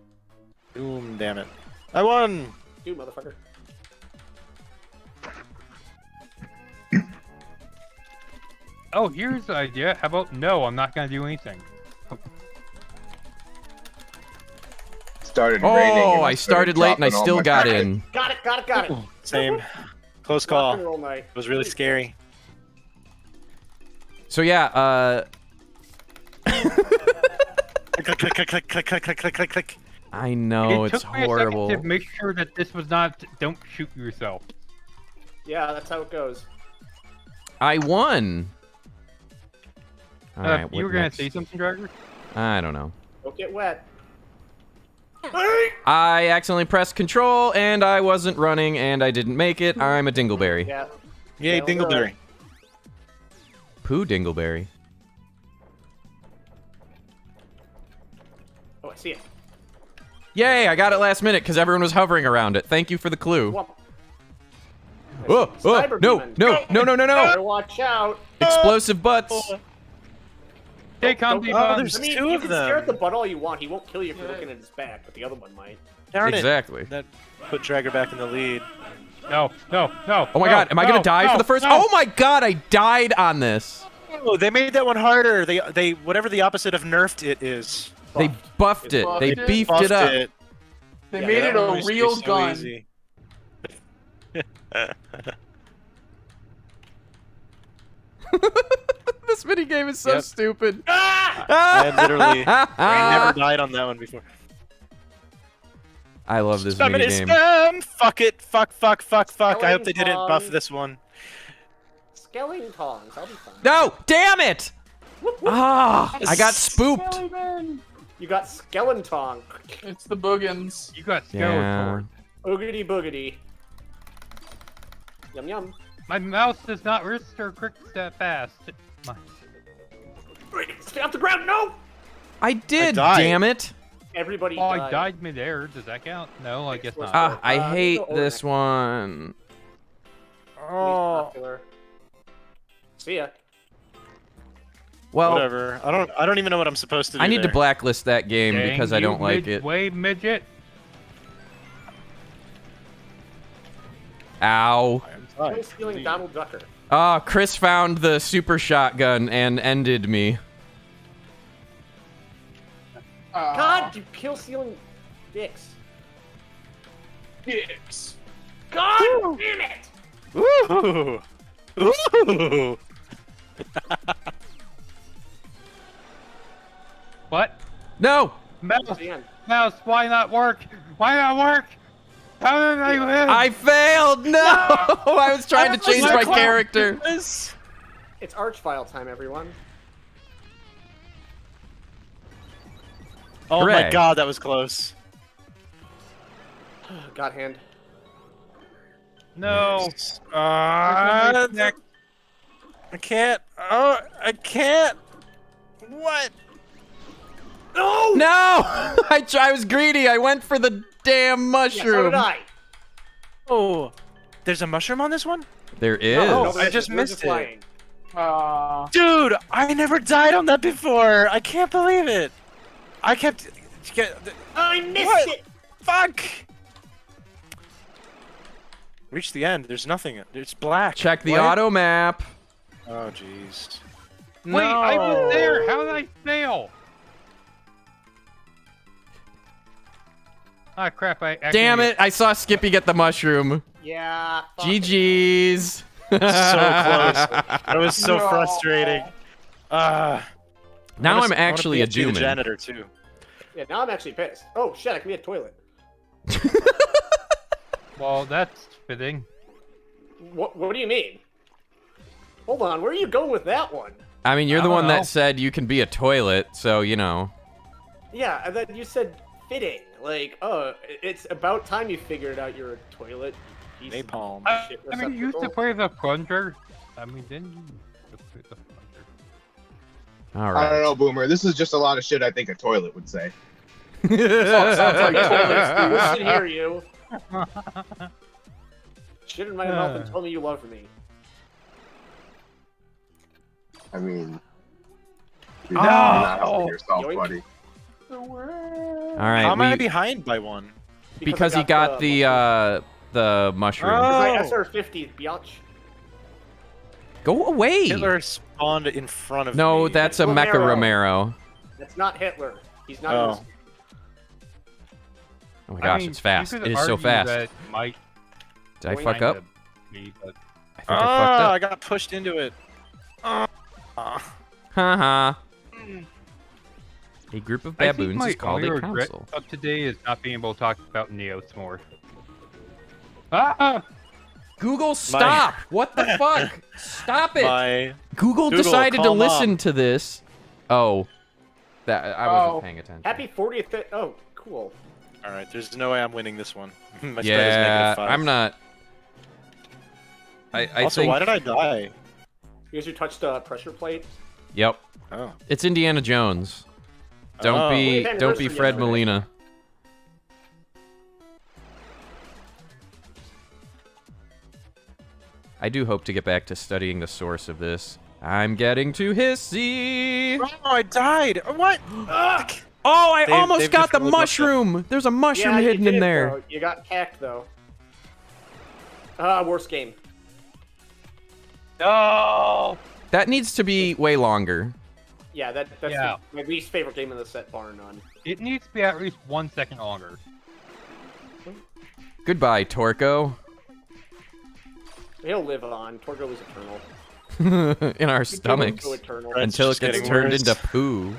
Boom, damn it. I won! Dude, motherfucker. Oh, here's the idea. How about no? I'm not gonna do anything. Started raining. Oh, and I started late and I dropping all still my got fucking- in. Got it, got it, got it. Same. Close Rock call. and roll night. It was really scary. So yeah, Click, click, click, click, click, click, click, click, click, click. I know It it's took me a horrible. second to make sure that this was not. Don't shoot yourself. Yeah, that's how it goes. I won. All right, You what were gonna next? say something, Dragger? I don't know. Don't get wet. I accidentally pressed control and I wasn't running and I didn't make it. I'm a dingleberry. Yeah. Yay, Yeah, Dingleberry. Pooh dingleberry. Oh, I see it. Yay, I got it last minute because everyone was hovering around it. Thank you for the clue. Whoop. Oh, oh, Cyber no, demon. no, no, no, no, Better no. watch out. Explosive butts. Take on Don't- the Oh, there's I mean, two you of can stare at them. the butt all you want. He won't kill you if you're looking at his back, but the other one might. Darn it. Exactly. That put Dragger back in the lead. No, no, no. Oh my no, god, am I gonna no, die no, for the first? no. Oh my god, I died on this. Oh, they made that one harder. They whatever the opposite of nerfed it is. They buffed it. They buffed it. beefed Buffed it up. it. They Yeah, made That it one a used to be real so gun. easy. This minigame is so Yep. stupid. I never died on that one before. I love this Spam it, minigame. spam! Fuck it. Fuck. I hope they didn't Skeleton. buff this one. Skelling tongs. I'll be fine. No! Damn it! Whoop, whoop. Ah! I got spooked. Skeleton. You got skeleton tong. It's the boogans. You got Yeah. Skeletor. Oogity boogity. Yum yum. My mouse does not register quick that fast. Wait, stay off the ground. No. I did, died. damn it. Everybody Oh, died. I died midair. Does that count? No, I guess not. Ah, I Uh, hate no, this one. Least Oh. popular. See ya. Well, Whatever. I don't even know what I'm supposed to do. I need to there. blacklist that game Dang because I you don't like it. midway midget. Ow. Still stealing Donald Ducker. Ah, Chris found the super shotgun and ended me. God, you kill stealing dicks. Dicks. God damn it! Ooh. Ooh. What? No! Mouse, Dan. mouse, why not work? Why not work? How did I win? I failed! No! I was trying to change my character. It's Archvile time, everyone. Oh Hooray. my god, that was close. God hand. No. I can't. Oh, I can't. What? No! No! I was greedy. I went for the damn Yeah, so mushroom. did I. Oh, there's a mushroom on this one? There is. No, we're I just we're missed it. lying. Dude, I never died on that before. I can't believe it. I kept. I missed What? it! Fuck. Reach the end. There's nothing. It's black. Check the What? auto map. Oh, jeez. Wait, I was there. How did I fail? Ah, crap! I Damn it! I saw Skippy get the mushroom. Yeah. fuck it. GG's. So close. That was so No. frustrating. Now I'm actually a the Dooman. janitor too. Yeah, now I'm actually pissed. Oh shit, I can be a toilet. Well, that's fitting. What do you mean? Hold on, where are you going with that one? I mean, you're the I don't one know. that said you can be a toilet, so you know. Yeah, and then you said fitting. Like, oh, it's about time you figured out you're a toilet. piece of Napalm. shit I mean, you used to receptacle. play the plunger. I mean, didn't you used to play the plunger? All I don't right. know, Boomer. This is just a lot of shit I think a toilet would say. Sounds like toilets, We should hear you. Shit in my mouth and tell me you love me. I mean, Oh. you're not helping yourself, Yoink. buddy. All How right. am I We, behind by one? because he got the mushroom. Oh. Because I SR50, biatch. Go away. Hitler spawned in front of No, me. that's a Mecha Romero. Romero. That's not Hitler. He's not. Oh. innocent. Oh my gosh, mean, it's fast. you It could is so argue fast. that might Did I Boing. fuck up? kinda be, but I think I fucked I up. got pushed into it. Haha. A group of I think baboons my is called only a regret council. of today is not being able to talk about Neos more. Ah! Google, stop! What the fuck? Stop it! My Google Google, decided to call listen Mom. to this. Oh, that I wasn't paying attention. Happy 40th. Oh, cool. All right, there's no way I'm winning this one. My spread is Yeah, -5. I'm not. I Also, think. why did I die? Because you touched a pressure plate. Yep, Oh. it's Indiana Jones. Don't Oh. be Wait, don't be anniversary Fred yesterday. Molina. I do hope to get back to studying the source of this. I'm getting too hissy. Oh, I died. What? Oh, I They've- almost they've got the just rolled up mushroom. There's a mushroom yeah, you hidden in did, there. though. You got hacked though. Worst game. No! That needs to be way longer. Yeah, that's Yeah. my least favorite game in the set, bar none. It needs to be at least 1 second longer. Goodbye, Torko. He'll live on. Torgo is eternal. In our Torgo's stomachs. so eternal. Right. Until it just gets getting turned worse. into poo.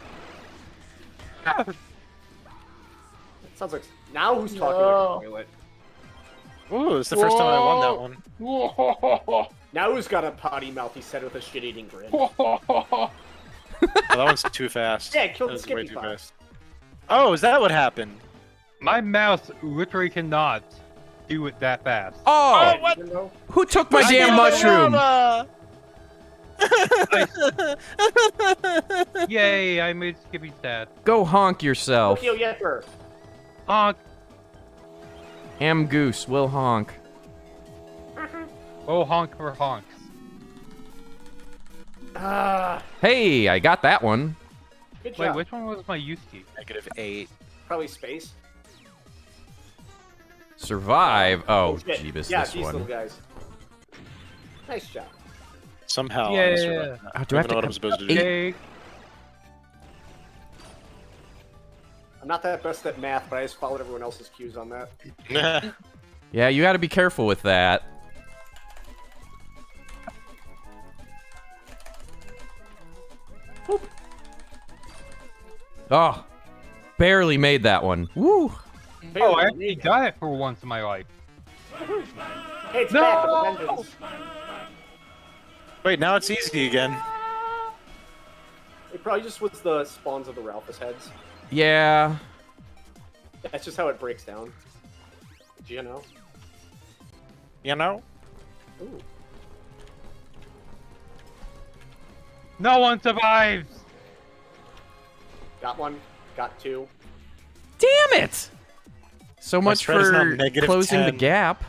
Sounds like now who's talking No. like a toilet? Ooh, it's the first time I won that one. Whoa. Now who's got a potty mouth? He said with a shit-eating grin. Oh, that one's too fast. Yeah, kill the That was way Skippy too Fox. fast. Oh, is that what happened? My mouse literally cannot do it that fast. Oh! what? You know? Who took my damn mushroom? Yay, I made Skippy sad. Go honk yourself. Tokyo Yepper. Honk. Am Goose will honk. Oh, honk for honks. Ah, Hey, I got that one. good Wait, job. which one was my use key? -8. Probably space. Survive. Oh, shit. Jeebus, Yeah, this these little one. guys. Nice job. Somehow. Yeah. I survived that. Oh, do I have don't know what to I'm supposed to Eight. do. Yay. I'm not that best at math, but I just followed everyone else's cues on that. Yeah, you gotta be careful with that. Boop. Oh, barely made that one. Woo! Oh, I actually got it for once in my life. Hey, it's No! back with a vengeance. Wait, now it's easy again. It probably just was the spawns of the Ralphus heads. Yeah. That's just how it breaks down. Do you know? You know? Ooh. No one survives! Got one. Got two. Damn it! So My much spread is now for -10. closing the gap.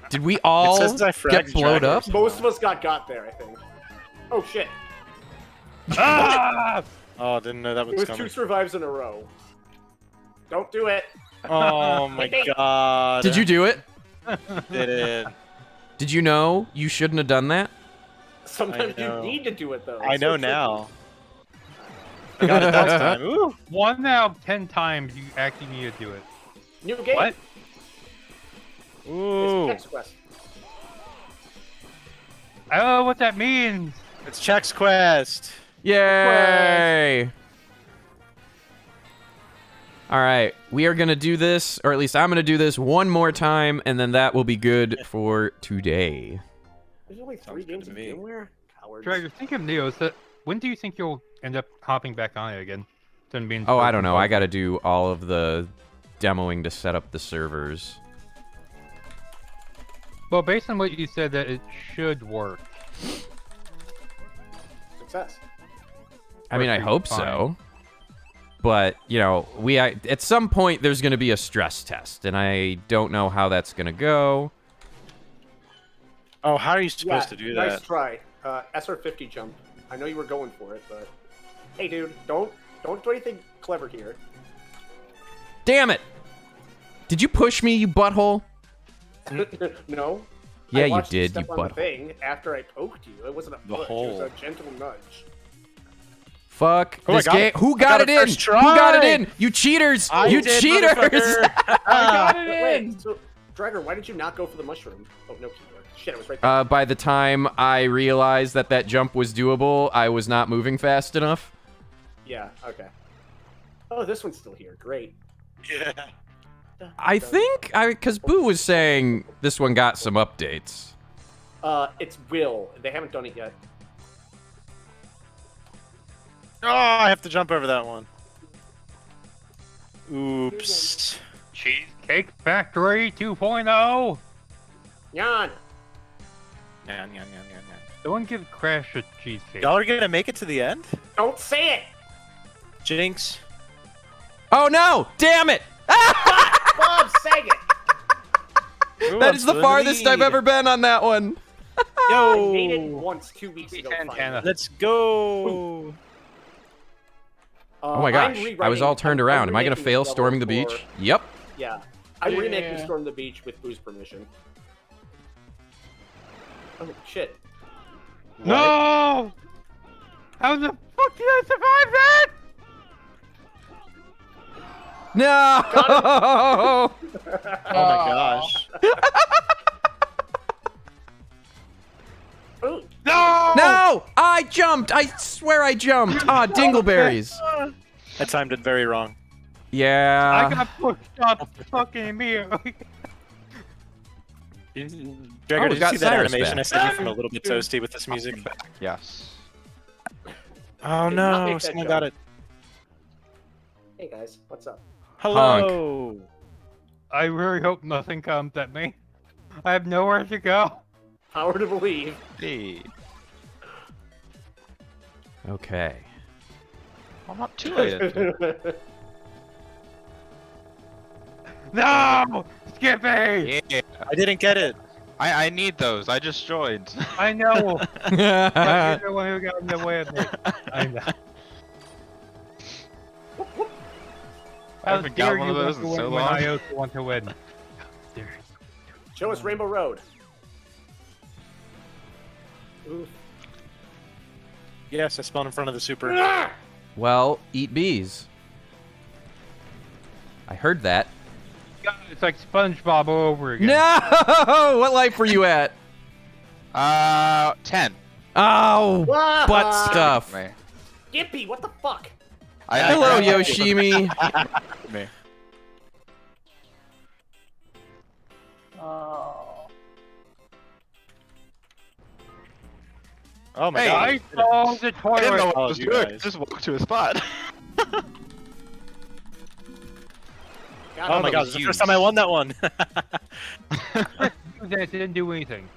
Did we all says I fragged get blowed Dragon or up? something. Most of us got there, I think. Oh shit. Ah! Oh, didn't know that It was was coming. 2 survives in a row. Don't do it. Oh my god. Did you do it? Did it? Did you know you shouldn't have done that? Sometimes I you know. need to do it though. I It's know so tricky. now. I got it last time. Ooh. 1 out of 10 times you actually need to do it. New game. What? Ooh. It's Chex Quest. I don't know what that means. It's Chex Quest. Yay! All right, we are gonna do this, or at least I'm gonna do this one more time, and then that will be good for today. There's only 3 Sounds good games to of me. VMware? Cowards. Dragon, think of Neo. So when do you think you'll end up hopping back on it again? Than being Oh, I don't know. I gotta do all of the demoing to set up the servers. Well, based on what you said, that it should work. Success. I mean, I Perfectly hope fine. so. But, you know, at some point there's gonna be a stress test, and I don't know how that's gonna go. Oh, how are you supposed to do that? Nice try. SR50 jump. I know you were going for it, but hey, dude, don't do anything clever here. Damn it! Did you push me, you butthole? No. Yeah, I you watched did, step you on the butthole. thing after I poked you. It wasn't a The push. It hole. was a gentle nudge. Fuck Oh, I this got game. it. Who I got got it it in? first Who got it try. in? You cheaters! I You did, cheaters! motherfucker. I got it in. Wait, so, Dragger, why did you not go for the mushroom? Oh, no keyboard. Shit, it was right there. By the time I realized that jump was doable, I was not moving fast enough. Yeah, okay. Oh, this one's still here. Great. Yeah. I think because Boo was saying this one got some updates. It's Will. They haven't done it yet. Oh, I have to jump over that one. Oops. Cheesecake Factory 2.0. Yan! Don't give Crash a cheesecake. Y'all are gonna make it to the end? Don't say it! Jinx. Oh no! Damn it! Bob Saget! Ooh, That I'm is the still in farthest I've lead. ever been on that one. I made it Yo. once 2 weeks ago. Santana. finally. Let's go. Oh my gosh! I was all turned around. Am I gonna fail storming the beach? Yep. Yeah. I'm Yeah. remaking Storm the Beach with Boo's permission. Oh, shit. No! How the fuck did I survive that? No! Oh my gosh. Ooh, No! No! I jumped! I swear I jumped! Ah, dingleberries. I timed it very wrong. Yeah. I got pushed up fucking immediately. Jagger, we did you got see that Cyrus animation back. I sent you from a little bit toasty with this music? Yes. Oh Did not make no, that someone jump. got it. hey guys, what's up? Hello. I really hope nothing comes at me. I have nowhere to go. Power to believe. Hey. Okay. I'm not too late. No! Skippy! Yeah. I didn't get it. I need those. I just joined. I know. But you're the one who got in the way of me. I know. I haven't got one of those in so long. I also want to win. Show us Rainbow Road. Ooh. Yes, I spawned in front of the super. Ah! Well, eat bees. I heard that. God, it's like SpongeBob all over again. No! What life were you at? 10. Oh, Ah! butt stuff. Me. Yippee, what the fuck? Hello, Yoshimi. Me. Oh. Oh my Hey, god. I saw the I didn't know toilet. what I Oh, was you doing. guys. Just walk to a spot. God, Oh my that god, was this is the huge. first time I won that one. That didn't do anything.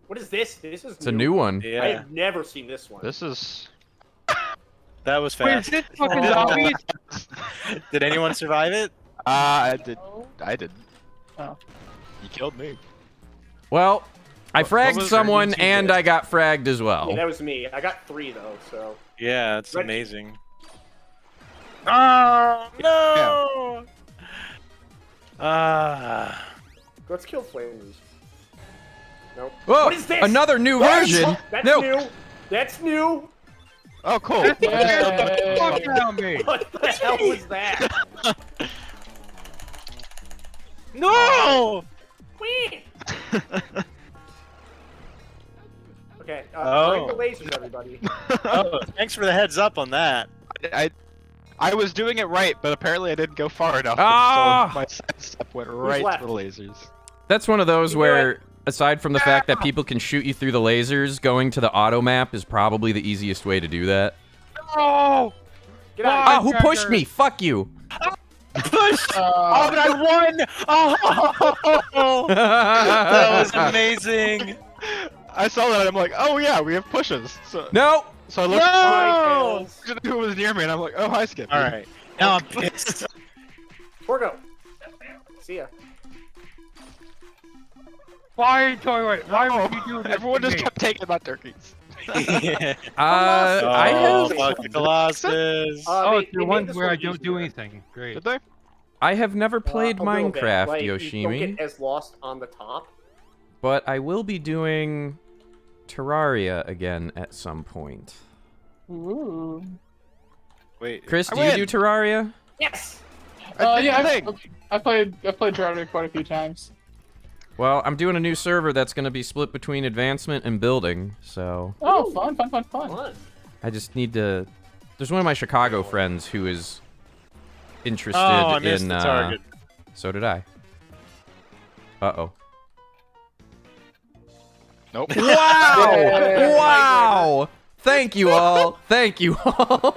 What is this? This is It's a new one. I Yeah, have never seen this one. This is. that was Wait, is fast. this fucking zombies? Did anyone survive it? I did. I didn't. Oh. You killed me. Well, I What fragged was someone your and YouTube I got fragged as well. Yeah, that was me. I got 3 though, so. Yeah, it's Red- amazing. Oh no! Ah. Let's kill flamers. Nope. Whoa! What is this? Another new version. That's No. new. That's new. Oh, cool. Yay. Fuck around me. What the hell was that? No! Whee! Okay, Oh. bring the lasers, everybody. Oh, thanks for the heads up on that. I was doing it right, but apparently I didn't go far enough. Ah! So my sidestep went right left? to the lasers. That's one of those You do where, aside from the fact that people can shoot you through the lasers, going to the auto map is probably the easiest way to do that. Oh! Get out Ah, of who pushed me? Fuck you. Push! Oh, but I won! Oh! That was amazing! I saw that and I'm like, oh yeah, we have pushes. So, No! so I looked No! at who was near me and I'm like, oh hi Skip. Alright, now I'm pissed. Torgo. See ya. Why, toilet? Why would you do this? Everyone to just me? kept taking my turkeys. Yeah. I Oh, have fuck the Colossus. Oh, They- it's they the made ones this where one I don't do easier. anything. Great. Did they? I have never played A little bit. Minecraft, Like, You don't Yoshimi, get as lost on the top. but I will be doing Terraria again at some point. Ooh. Wait, Chris, I do you win. do Terraria? Yes. Yeah, think. I played Terraria quite a few times. Well, I'm doing a new server that's going to be split between advancement and building, so Oh, fun. Fun. I just need to... There's one of my Chicago friends who is interested oh, I missed in... the target. So did I. Uh-oh. Nope. Wow! Yay. Wow! Thank you all. Thank you all.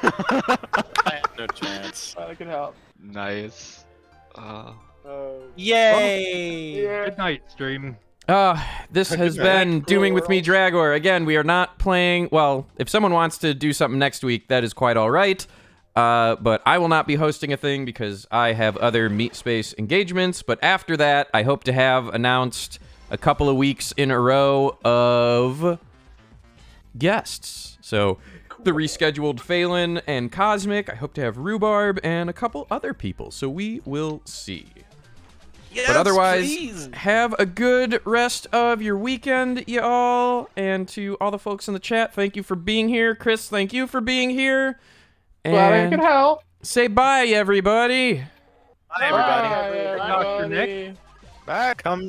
I have no chance. That could help. Nice. Yay! Good night, stream. This has been Dooming with me, Dragor. Again, we are not playing... Well, if someone wants to do something next week, that is quite all right. But I will not be hosting a thing because I have other Meat Space engagements. But after that, I hope to have announced a couple of weeks in a row of guests. So the rescheduled Phelan and Cosmic. I hope to have Rhubarb and a couple other people. So we will see. Yes, But otherwise, please. have a good rest of your weekend, y'all. And to all the folks in the chat, thank you for being here. Chris, thank you for being here. Glad I could And help. say bye, everybody. Bye, everybody. Bye, everybody. Dr. Nick. Bye. Come